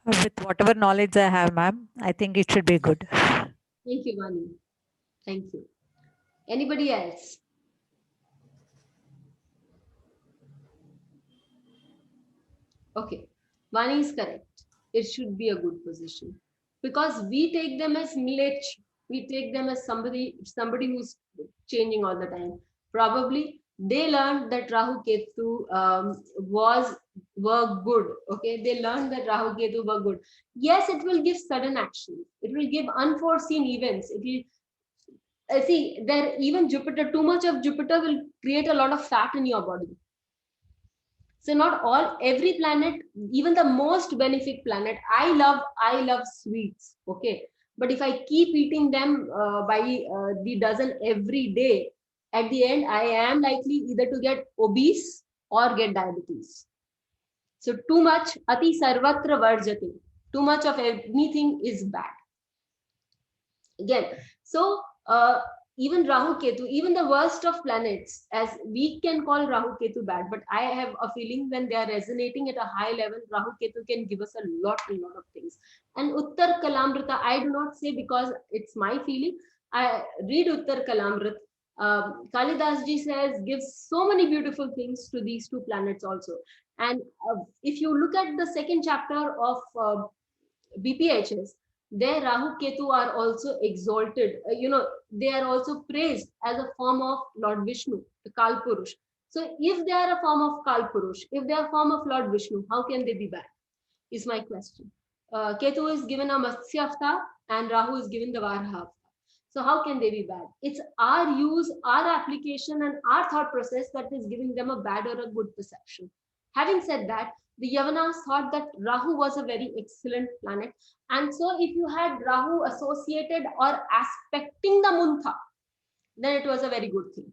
With whatever knowledge I have, ma'am, I think it should be good. Thank you, Vani. Thank you. Anybody else? Okay, Vani is correct. It should be a good position, because we take them as millet. We take them as somebody who's changing all the time. Probably they learned that Rahu Ketu were good. Okay, they learned that Rahu Ketu were good. Yes, it will give sudden action. It will give unforeseen events. It will see there, even Jupiter. Too much of Jupiter will create a lot of fat in your body. So not every planet, even the most benefic planet. I love sweets. Okay, but if I keep eating them by the dozen every day, at the end I am likely either to get obese or get diabetes. So too much, ati sarvatra varjate. Too much of anything is bad. Again, so even Rahu Ketu, even the worst of planets, as we can call Rahu Ketu bad, but I have a feeling when they are resonating at a high level, Rahu Ketu can give us a lot of things. And Uttar Kalamrita, I do not say because it's my feeling. I read Uttar Kalamrit. Kalidas ji says, gives so many beautiful things to these two planets also. And if you look at the second chapter of BPHS, their Rahu Ketu are also exalted. They are also praised as a form of Lord Vishnu, the Kal Purush. So if they are a form of Kal Purush, if they are a form of Lord Vishnu, how can they be bad? Is my question. Ketu is given a Matsya Avatar and Rahu is given the Varaha Avatar. So how can they be bad? It's our use, our application, and our thought process that is giving them a bad or a good perception. Having said that, the Yavanas thought that Rahu was a very excellent planet. And so if you had Rahu associated or aspecting the Muntha, then it was a very good thing.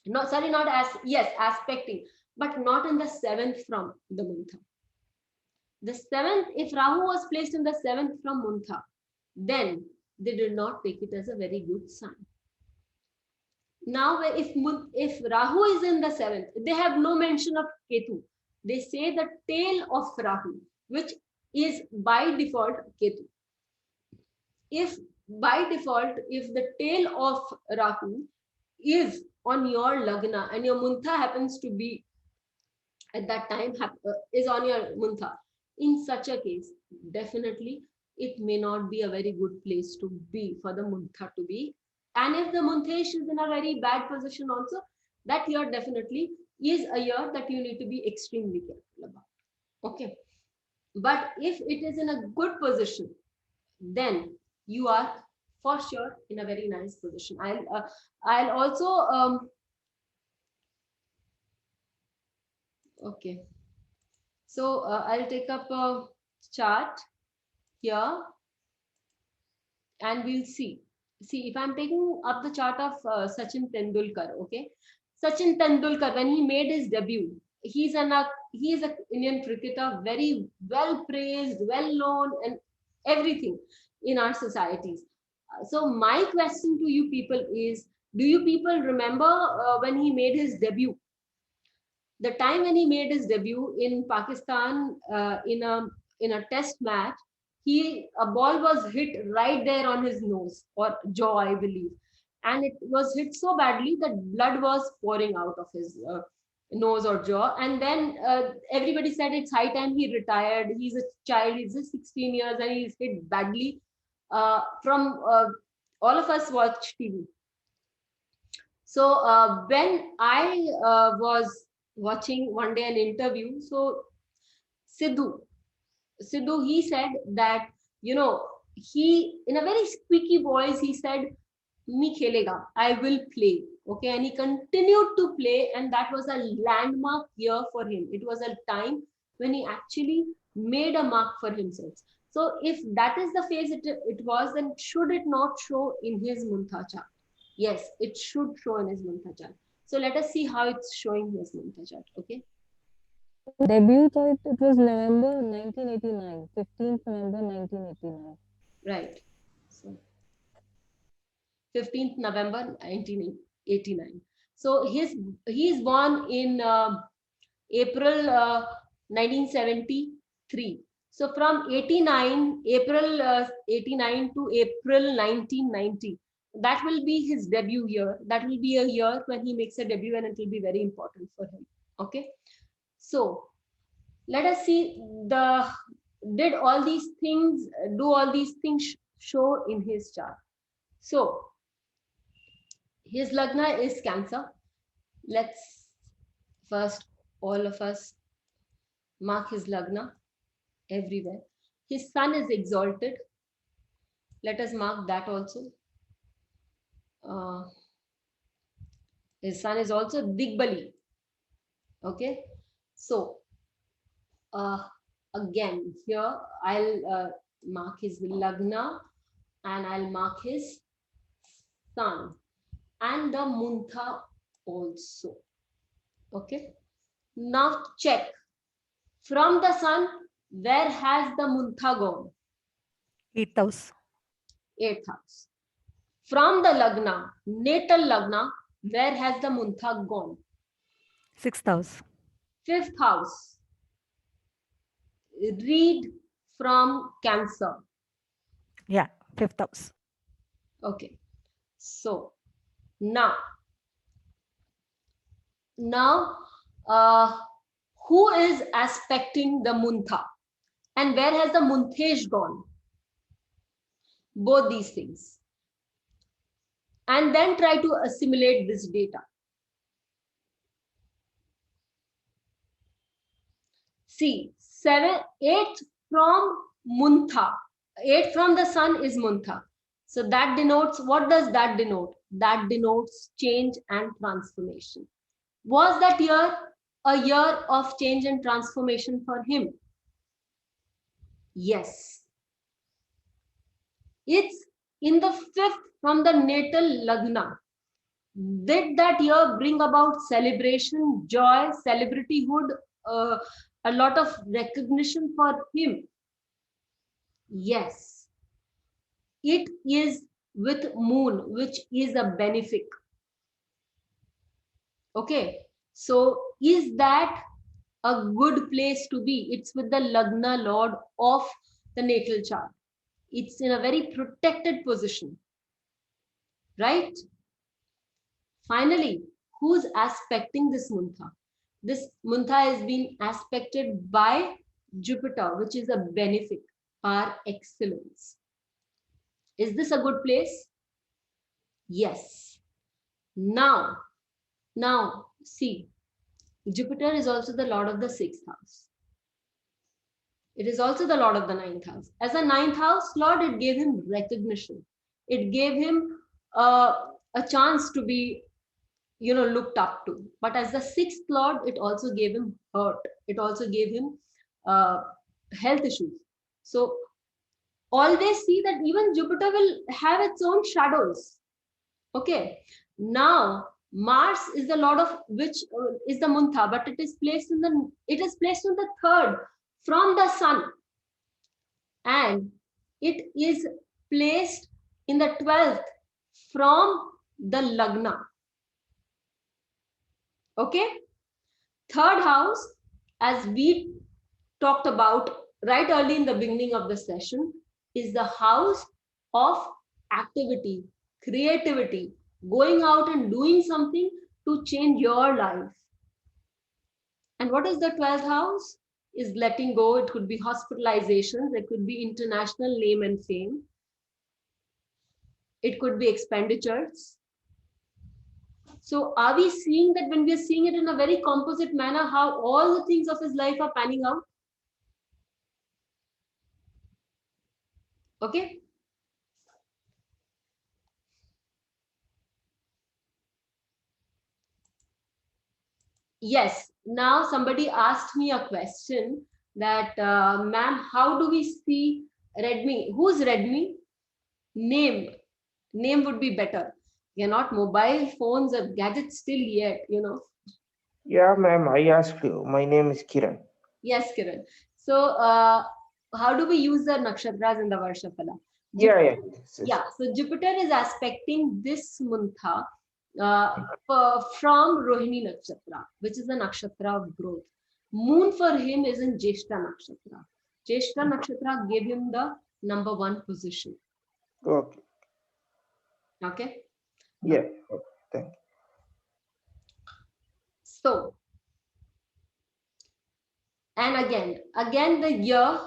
No, sorry, not as, yes, aspecting, but not in the 7th from the Muntha. The 7th, if Rahu was placed in the 7th from Muntha, then they did not take it as a very good sign. Now, if Rahu is in the 7th, they have no mention of Ketu. They say the tail of Rahu, which is by default Ketu. If by default, if the tail of Rahu is on your Lagna and your Muntha happens to be at that time is on your Muntha, in such a case, definitely it may not be a very good place to be for the Muntha to be. And if the Munthesh is in a very bad position also, that year definitely is a year that you need to be extremely careful about. Okay. But if it is in a good position, then you are for sure in a very nice position. I'll also okay. So I'll take up a chart here and we'll see see, if I'm taking up the chart of Sachin Tendulkar, okay, Sachin Tendulkar, when he made his debut, he is an Indian cricketer, very well praised, well known, and everything in our societies. So my question to you people is, do you people remember when he made his debut? The time when he made his debut in Pakistan in a test match, a ball was hit right there on his nose or jaw, I believe, and it was hit so badly that blood was pouring out of his nose or jaw. And then everybody said it's high time he retired. He's a child. He's just 16 years and he's hit badly. From all of us watch TV. So when I was watching one day an interview, so Sidhu, he said that, you know, he, in a very squeaky voice, he said, "Me khelega, I will play." Okay, and he continued to play, and that was a landmark year for him. It was a time when he actually made a mark for himself. So if that is the phase it was, then should it not show in his Muntha chart? Yes, it should show in his Muntha chart. So let us see how it's showing his Muntha chart. Okay. Debut chart, it was November 1989, 15th November 1989. Right. So 15th November 1989. So he is born in April 1973. So from 89, April 89 to April 1990, that will be his debut year. That will be a year when he makes a debut, and it will be very important for him. Okay. So let us see did all these things, do all these things show in his chart? So his Lagna is Cancer. Let's first, all of us, mark his Lagna everywhere. His Sun is exalted. Let us mark that also. His Sun is also Digbali. Okay. So again, here I'll mark his Lagna and I'll mark his Sun and the Muntha also. Okay. Now check. From the Sun, where has the Muntha gone? 8th house. 8th house. From the Lagna, natal Lagna, where has the Muntha gone? 6th house. 5th house. Read from Cancer. Yeah, 5th house. Okay. So now who is aspecting the Muntha? And where has the Munthesh gone? Both these things. And then try to assimilate this data. See, 8 from Muntha. 8 from the Sun is Muntha. So that denotes, what does that denote? That denotes change and transformation. Was that year a year of change and transformation for him? Yes. It's in the 5th from the natal Lagna. Did that year bring about celebration, joy, celebrityhood, a lot of recognition for him? Yes. It is with Moon, which is a benefic. Okay. So is that a good place to be? It's with the Lagna Lord of the natal chart. It's in a very protected position. Right? Finally, who's aspecting this Muntha? This Muntha is being aspected by Jupiter, which is a benefic, par excellence. Is this a good place? Yes. Now see, Jupiter is also the lord of the 6th house. It is also the lord of the 9th house. As a 9th house lord, it gave him recognition. It gave him a chance to be, looked up to. But as the 6th lord, it also gave him hurt. It also gave him health issues. So always see that even Jupiter will have its own shadows. Okay. Now Mars is the lord of which is the Muntha, but it is placed in the third from the sun, and it is placed in the 12th from the Lagna. Okay. Third house, as we talked about right early in the beginning of the session, is the house of activity, creativity, going out and doing something to change your life. And what is the 12th house? Is letting go. It could be hospitalizations, it could be international name and fame, it could be expenditures. So are we seeing that when we are seeing it in a very composite manner, how all the things of his life are panning out? Okay. Yes. Now somebody asked me a question that, ma'am, how do we see Redmi? Who's Redmi? Name would be better. You're not mobile phones or gadgets still yet, you know. Yeah, ma'am, I asked you. My name is Kiran. Yes, Kiran. So how do we use the nakshatras in the Varshapala? Yeah. Yeah, so Jupiter is aspecting this Muntha from Rohini Nakshatra, which is the nakshatra of growth. Moon for him is in Jeshta Nakshatra. Jeshta Nakshatra gave him the number 1 position. Okay. Okay. Yeah. Okay. Thank you. So, and again the year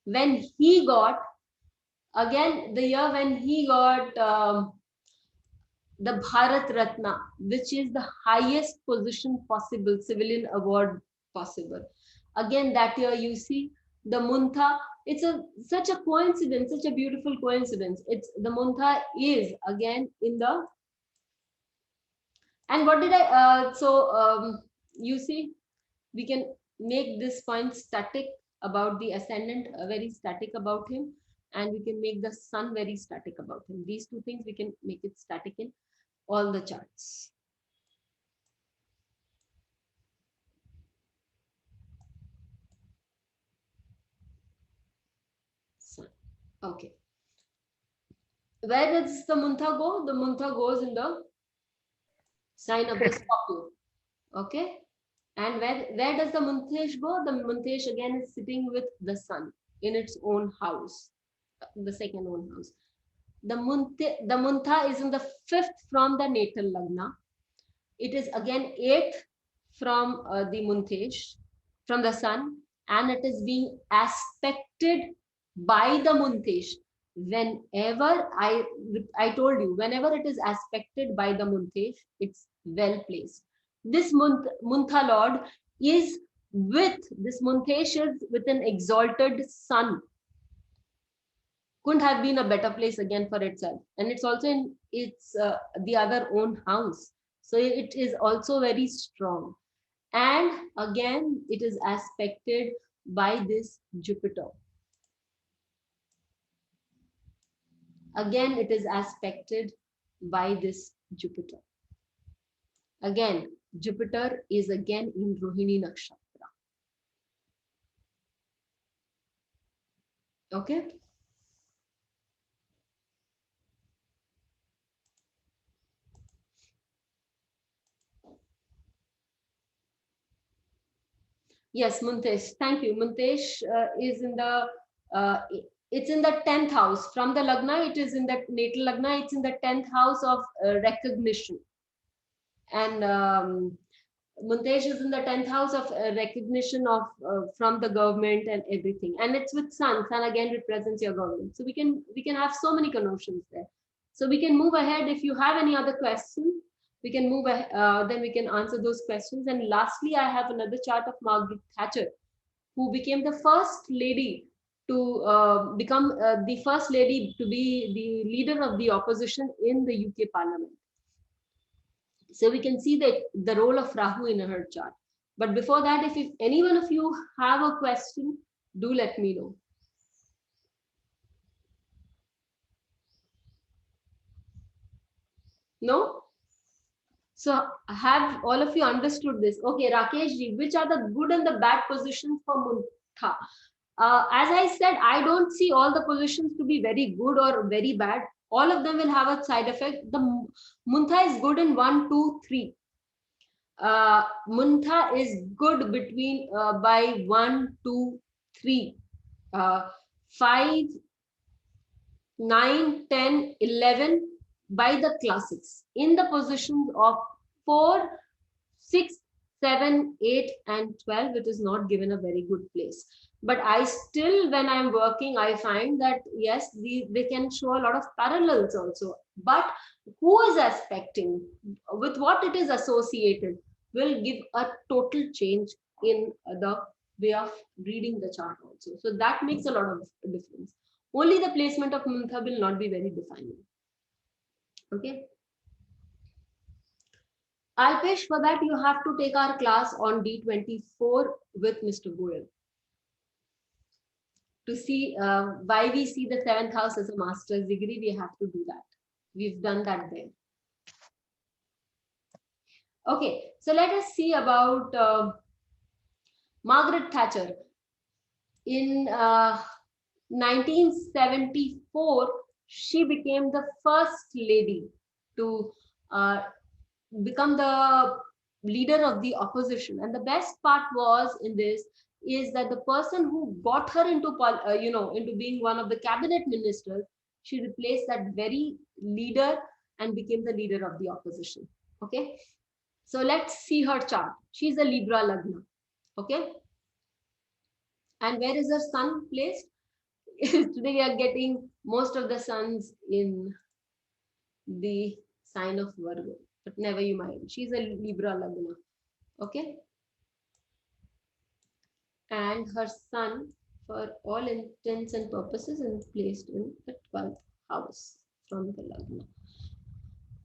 when he got, the Bharat Ratna, which is the highest position possible, civilian award possible. Again, that year you see the Muntha. It's such a coincidence, such a beautiful coincidence. It's the Muntha is again in the. And what did I? You see, we can make this point static about the ascendant, very static about him, and we can make the sun very static about him. These two things we can make it static in all the charts. Sun. Okay. Where does the Muntha go? The Muntha goes in the sign of the Scorpio. Okay. And where does the Muntesh go? The Muntesh again is sitting with the sun in its own house, the second own house. The Muntha is in the 5th from the natal Lagna. It is again 8th from the Muntesh, from the sun, and it is being aspected by the Muntesh. Whenever I told you, whenever it is aspected by the Muntesh, it's well placed. This Muntha Lord is with this Muntesh is with an exalted sun. Couldn't have been a better place again for itself, and it's also in its the other own house, so it is also very strong. And again, it is aspected by this Jupiter. Again, it is aspected by this Jupiter. Again, Jupiter is again in Rohini Nakshatra. Okay. Yes, Muntesh. Thank you. Muntesh is in the it's in the 10th house from the Lagna. It is in the natal Lagna. It's in the 10th house of recognition. And Muntesh is in the 10th house of recognition of from the government and everything. And it's with Sun. Sun again represents your government. So we can have so many connotations there. So we can move ahead. If you have any other questions, we can move ahead, then we can answer those questions. And lastly, I have another chart of Margaret Thatcher, who became the first lady to become the first lady to be the leader of the opposition in the UK Parliament. So we can see that the role of Rahu in her chart. But before that, if any one of you have a question, do let me know. No? So have all of you understood this? Okay, Rakesh ji, which are the good and the bad positions for Muntha? As I said, I don't see all the positions to be very good or very bad. All of them will have a side effect. The Muntha is good in 1, 2, 3. Muntha is good between by 1, 2, 3. 5, 9, 10, 11 by the classics in the positions of 4, 6, 7, 8, and 12. It is not given a very good place. But I still, when I'm working, I find that yes, they can show a lot of parallels also. But who is aspecting, with what it is associated, will give a total change in the way of reading the chart also. So that makes a lot of difference. Only the placement of Muntha will not be very defining. Okay. Alpesh, for that you have to take our class on D24 with Mr. Goyal to see why we see the 7th house as a master's degree. We have to do that. We've done that there. Okay, so let us see about Margaret Thatcher. In 1974, she became the first lady to become the leader of the opposition. And the best part was in this is that the person who got her into into being one of the cabinet ministers, she replaced that very leader and became the leader of the opposition. Okay, so let's see her chart. She's a Libra Lagna. Okay, and where is her sun placed? Today we are getting most of the suns in the sign of Virgo, but never you mind. She's a Libra Lagna. Okay, and her sun, for all intents and purposes, is placed in the 12th house from the Lagna.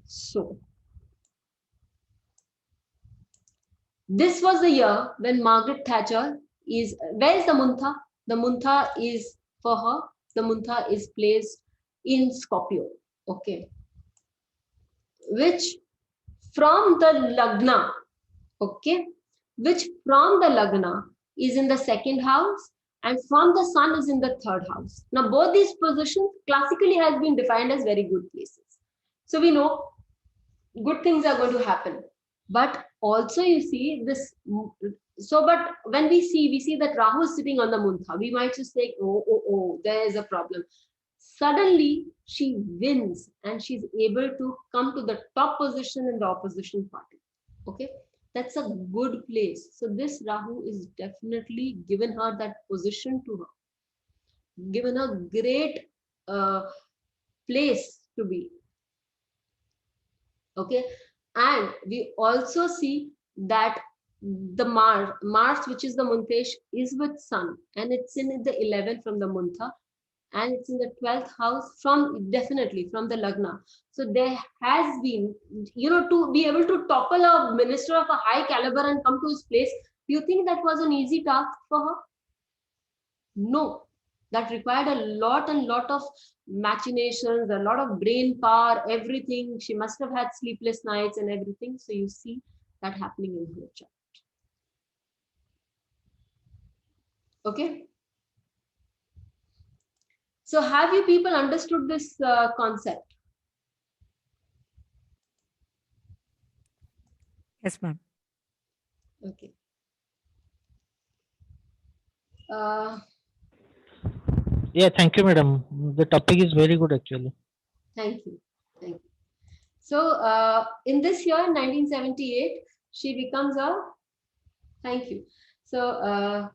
So this was the year when Margaret Thatcher is, where is the Muntha? The Muntha is for her, the Muntha is placed in Scorpio. Okay, which from the Lagna, okay, which from the Lagna is in the 2nd house, and from the sun is in the 3rd house. Now both these positions classically has been defined as very good places. So we know good things are going to happen. But also you see this, so but when we see that Rahu is sitting on the Muntha, we might just say, oh, there is a problem. Suddenly she wins and she's able to come to the top position in the opposition party. Okay, that's a good place. So this Rahu is definitely given her that position to her, given her great place to be. Okay, and we also see that the Mars, which is the Muntesh, is with Sun, and it's in the 11th from the Muntha, and it's in the 12th house from, definitely from the Lagna. So there has been, to be able to topple a minister of a high caliber and come to his place, do you think that was an easy task for her? No, that required a lot of machinations, a lot of brain power, everything. She must have had sleepless nights and everything. So you see that happening in her chart. Okay. So have you people understood this concept? Yes, ma'am. Okay. Yeah, thank you, madam. The topic is very good, actually. Thank you. Thank you. So in this year, 1978, she becomes a, thank you. So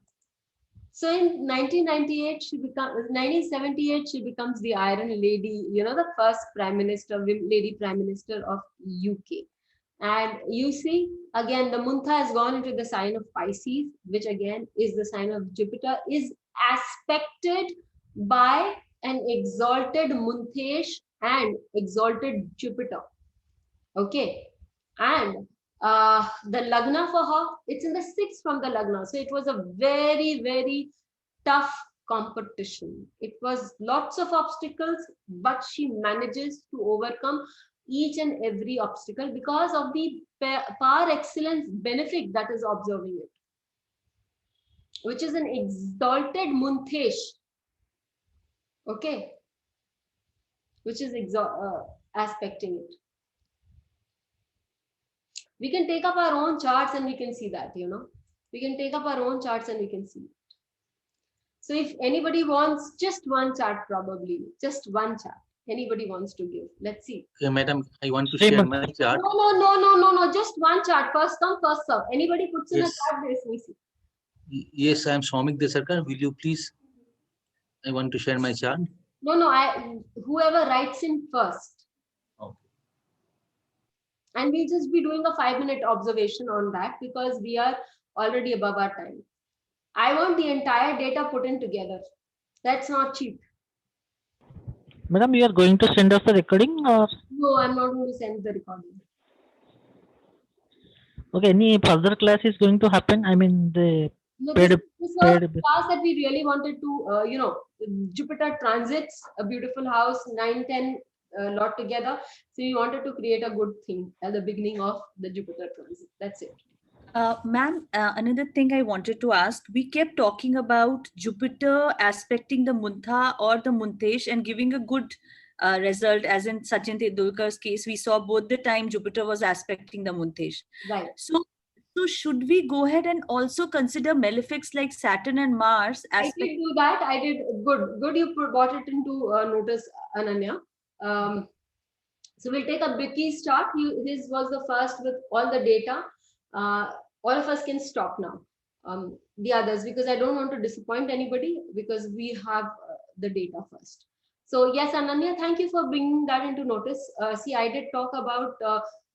so in 1978, 1978, she becomes the Iron Lady, the first Prime Minister, Lady Prime Minister of UK. And you see, again, the Muntha has gone into the sign of Pisces, which again is the sign of Jupiter, is aspected by an exalted Muntesh and exalted Jupiter. Okay. And the Lagna for her, it's in the 6th from the Lagna. So it was a very, very tough competition. It was lots of obstacles, but she manages to overcome each and every obstacle because of the par excellence benefit that is observing it, which is an exalted Munthesh, okay, which is aspecting it. We can take up our own charts and we can see that, we can take up our own charts and we can see. So if anybody wants just one chart, probably just one chart, anybody wants to give, let's see. Madam, I want to Same share on- my chart. No, just one chart. First come, first serve. Anybody puts in Yes. a chart, let me see. Yes, I am Swamik Desarkar. Will you please? I want to share my chart. No, whoever writes in first. Okay. And we'll just be doing a 5-minute observation on that because we are already above our time. I want the entire data put in together. That's not cheap. Madam, you are going to send us the recording or No, I'm not going to send the recording. okay, any further class is going to happen? I mean the No, Paid- this was paid- a class that we really wanted to, Jupiter transits, a beautiful house, 9, 10 lot together. So we wanted to create a good thing at the beginning of the Jupiter transit. That's it. Ma'am, another thing I wanted to ask, we kept talking about Jupiter aspecting the Muntha or the Muntesh and giving a good result, as in Sachin Tendulkar's case, we saw both the time Jupiter was aspecting the Muntesh. Right. So should we go ahead and also consider malefics like Saturn and Mars I aspect? did do that. I did good. You brought it into notice, Ananya. So we'll take a Vicky's chart. His was the first with all the data. All of us can stop now. The others, because I don't want to disappoint anybody because we have the data first. So yes, Ananya, thank you for bringing that into notice. See, I did talk about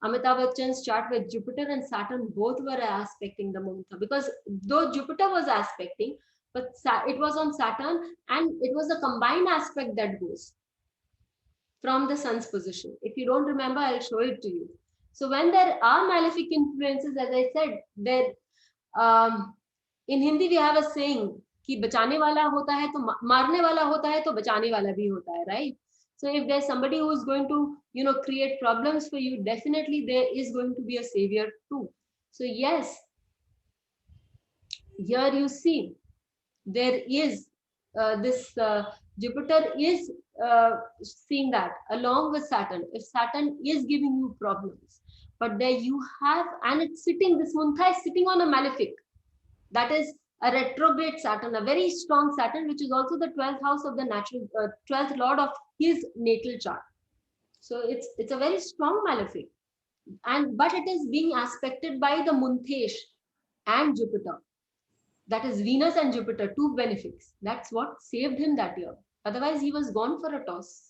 Amitabh Bachchan's chart where Jupiter and Saturn both were aspecting the Muntha, because though Jupiter was aspecting, but it was on Saturn and it was a combined aspect that goes from the sun's position. If you don't remember, I'll show it to you. So when there are malefic influences, as I said, there in Hindi we have a saying कि बचाने वाला होता है तो मारने वाला होता है तो बचाने वाला भी होता है, right? So if there's somebody who is going to, create problems for you, definitely there is going to be a savior too. So yes, here you see there is this Jupiter is seeing that along with Saturn. If Saturn is giving you problems, but there you have, and it's sitting, this Muntha is sitting on a malefic, that is a retrograde Saturn, a very strong Saturn, which is also the 12th house of the natural 12th lord of his natal chart. So it's a very strong malefic, but it is being aspected by the Munthesh and Jupiter. That is Venus and Jupiter, two benefics. That's what saved him that year. Otherwise, he was gone for a toss.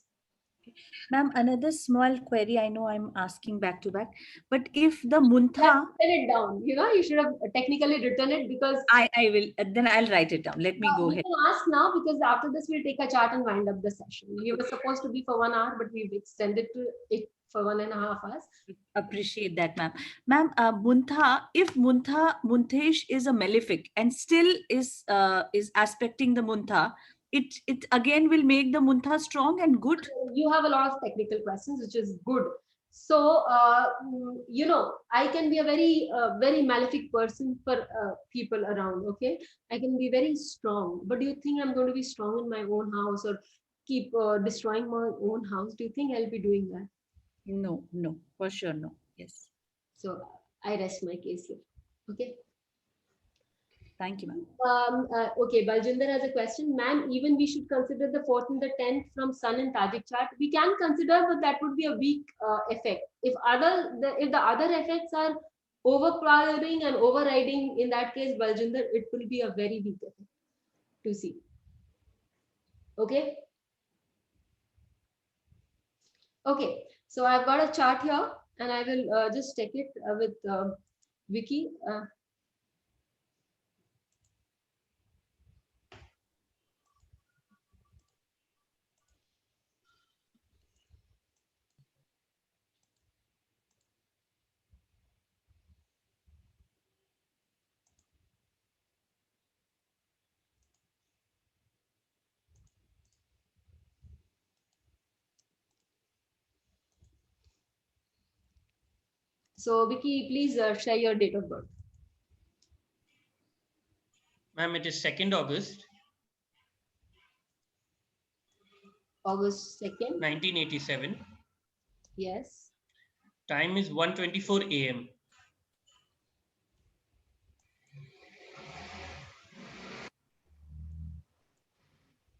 Ma'am, another small query. I know I'm asking back to back, but if the You Muntha, have written it down. You should have technically written it because I will, then I'll write it down. Let me go you ahead. can ask now, because after this we'll take a chart and wind up the session. You were supposed to be for 1 hour, but we've extended to it for 1.5 hours. Appreciate that, ma'am. Ma'am, Muntha, if Munthesh is a malefic and still is aspecting the Muntha, it again will make the Muntha strong and good. You have a lot of technical questions, which is good. So, I can be a very malefic person for people around, okay? I can be very strong, but do you think I'm going to be strong in my own house or keep destroying my own house? Do you think I'll be doing that? No, for sure, no. Yes. So, I rest my case here, okay? Thank you, ma'am. Okay, Baljinder has a question. Ma'am, even we should consider the 4th and the 10th from Sun and Tajik chart. We can consider, but that would be a weak effect. If the other effects are overpowering and overriding, in that case, Baljinder, it will be a very weak effect to see. Okay. Okay, so I've got a chart here, and I will just check it with Vicky. So Vicky, please share your date of birth. Ma'am, it is 2nd August, August 2nd. 1987. Yes. Time is 1:24 a.m.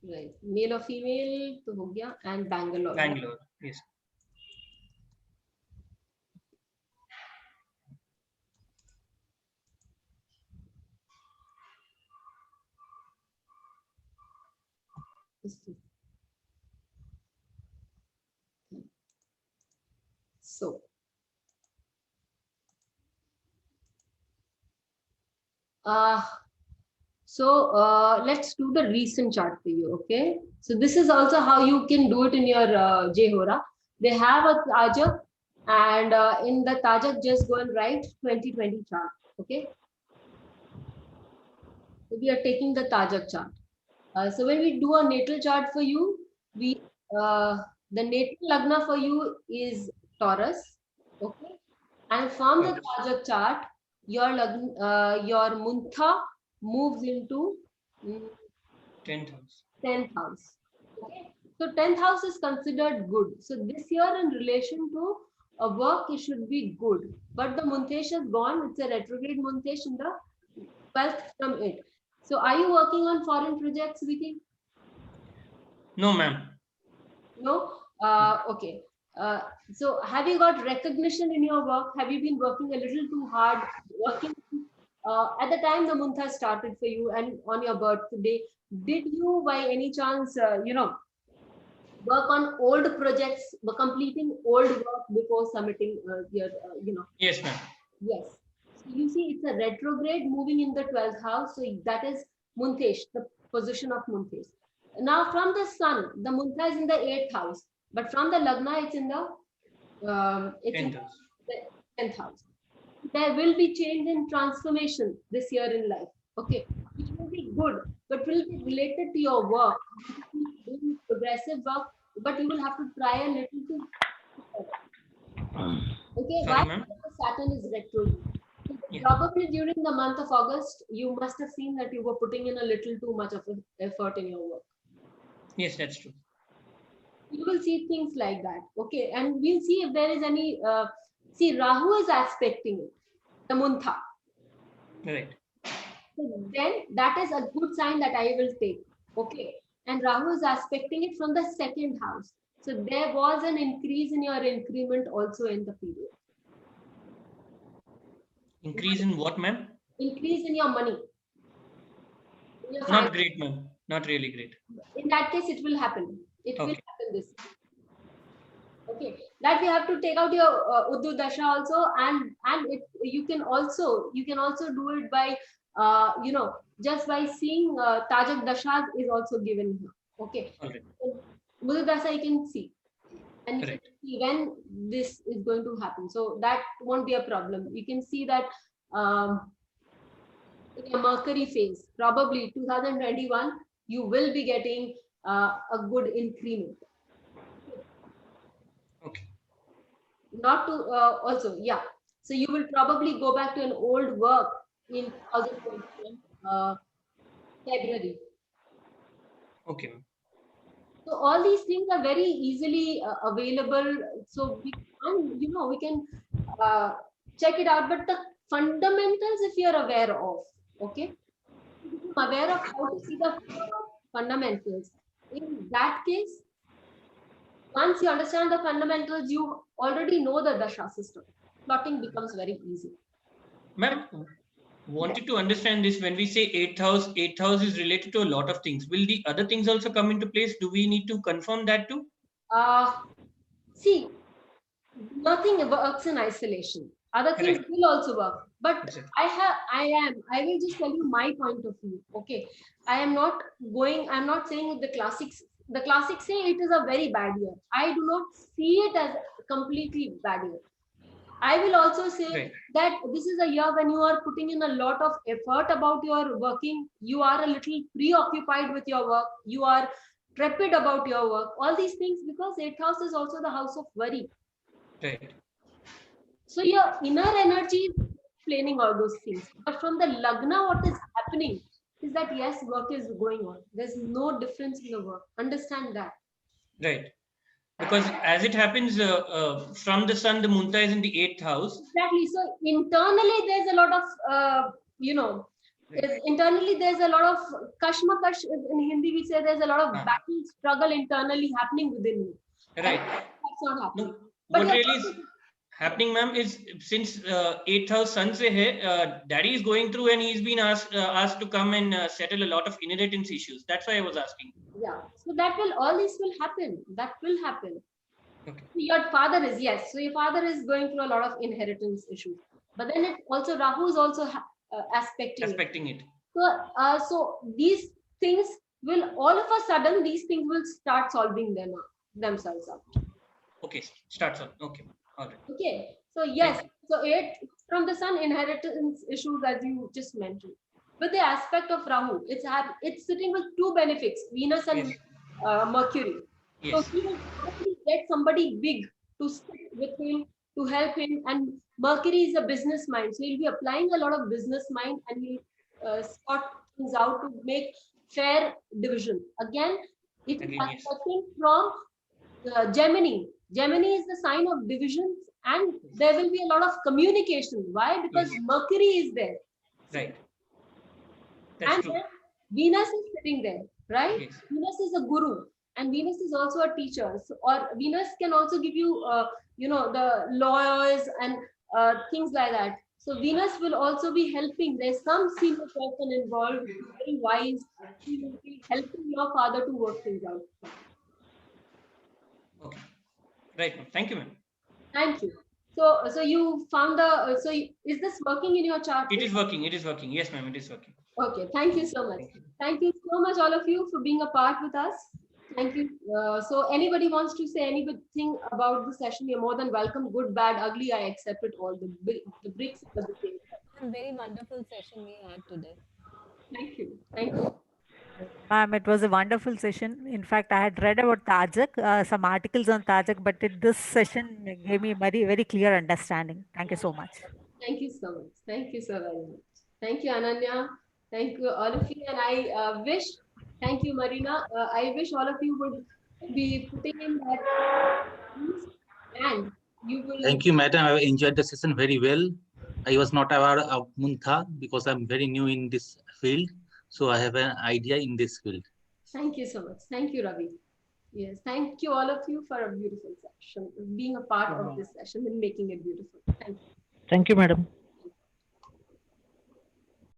Right. Male or female तो हो गया, and Bangalore. Bangalore. Yes. So let's do the recent chart for you. Okay, so this is also how you can do it in your Jehora. They have a Tajak, and in the Tajak just go and write 2020 chart. Okay, so we are taking the Tajak chart. So when we do a natal chart for you, we the natal lagna for you is Taurus. Okay, and from the Tajak chart, your Muntha moves into 10th house. 10th house. Okay, so 10th house is considered good. So this year, in relation to work, it should be good. But the Muntesh is gone. It's a retrograde Muntesh in the 12th from it. So are you working on foreign projects, Vicky? No, ma'am. No? Okay. So have you got recognition in your work? Have you been working a little too hard? Working at the time the Muntha started for you and on your birthday, did you by any chance, work on old projects, completing old work before submitting your, Yes, ma'am. Yes. So you see, it's a retrograde moving in the 12th house. So that is Muntesh, the position of Muntesh. Now from the sun, the Muntha is in the 8th house, but from the Lagna, it's in the 10th house. 10th house. There will be change and transformation this year in life. Okay, it will be good, but will be related to your work. You will be doing progressive work, but you will have to try a little to. Okay, Sorry, why? ma'am. Because Saturn is retrograde. So probably during the month of August, you must have seen that you were putting in a little too much of effort in your work. Yes, that's true. You will see things like that. Okay, and we'll see if there is any. See, Rahu is aspecting it, the Muntha. Right. So then that is a good sign that I will take. Okay, and Rahu is aspecting it from the 2nd house. So there was an increase in your increment also in the period. Increase in what, ma'am? Increase in your money. In your Not finance. great, ma'am. Not really great. In that case, it will happen. It will Okay. happen this. Okay, that we have to take out your Uddu Dasha also, and you can also do it by just by seeing Tajak Dashas is also given here. Okay, All right. Uddu Dasha you can see, and you can Correct. see when this is going to happen. So that won't be a problem. You can see that in your Mercury phase, probably 2021, you will be getting a good increment. Okay. Not to also, yeah. So you will probably go back to an old work in 2021 February. Okay, ma'am. So all these things are very easily available. So we can check it out. But the fundamentals, if you are aware of, okay, aware of how to see the fundamentals. In that case, once you understand the fundamentals, you already know the Dasha system. Plotting becomes very easy. Ma'am, wanted to understand this. When we say 8th house is related to a lot of things. Will the other things also come into place? Do we need to confirm that too? See, nothing works in isolation. Other things Correct. will also work. But Exactly. I will just tell you my point of view. Okay. I'm not saying the classics say it is a very bad year. I do not see it as a completely bad year. I will also say Right. that this is a year when you are putting in a lot of effort about your working. You are a little preoccupied with your work. You are trepid about your work. All these things, because 8th house is also the house of worry. Right. So your inner energy is explaining all those things. But from the Lagna, what is happening is that yes, work is going on. There's no difference in the work. Understand that. Right. Because as it happens from the sun, the Munta is in the 8th house. Exactly. So internally, there's a lot of, internally there's a lot of kashmakash. In Hindi, we say there's a lot of battle, struggle internally happening within you. Right. That's not happening. No, But what you're really is happening, ma'am, is since 8th house sun se hai, daddy is going through and he's been asked to come and settle a lot of inheritance issues. That's why I was asking. Yeah. So that will, all this will happen. That will happen. Okay. Your father is, yes. So your father is going through a lot of inheritance issues. But then it also, Rahu is also aspecting it. So these things will, all of a sudden, these things will start solving themselves out. Okay, starts on. Okay, all right. Okay, so yes, so 8 from the sun, inheritance issues as you just mentioned. With the aspect of Rahu, it's sitting with 2 benefics, Venus and Mercury. Yes. So he will probably get somebody big to sit with him, to help him, and Mercury is a business mind, so he'll be applying a lot of business mind and he'll sort things out to make fair division. Again, it is aspecting from Gemini. Gemini is the sign of divisions, and there will be a lot of communication. Why? Because Mercury is there. Right. That's And true. then Venus is sitting there, right? Yes. Venus is a guru, and Venus is also a teacher. So, or Venus can also give you, the lawyers and things like that. So Venus will also be helping. There's some senior person involved, very wise. He will be helping your father to work things out. Okay. Right. Thank you, ma'am. Thank you. So you found the. Is this working in your chart? It is working. It is working. Yes, ma'am. It is working. Okay. Thank you so much. Thank you so much, all of you, for being a part with us. Thank you. So anybody wants to say anything about the session, you're more than welcome. Good, bad, ugly, I accept it all. The bricks, the things. A very wonderful session we had today. Thank you. Thank you. Ma'am, it was a wonderful session. In fact, I had read about Tajik, some articles on Tajik, but this session gave me very, very clear understanding. Thank you so much. Thank you so much. Thank you so very much. Thank you, Ananya. Thank you, all of you. And I wish, thank you, Marina. I wish all of you would be putting in that and you will. Thank you, madam. I enjoyed the session very well. I was not aware of Muntha because I'm very new in this field. So I have an idea in this field. Thank you so much. Thank you, Ravi. Yes, thank you all of you for a beautiful session, being a part of this session and making it beautiful. Thank you. Thank you, madam.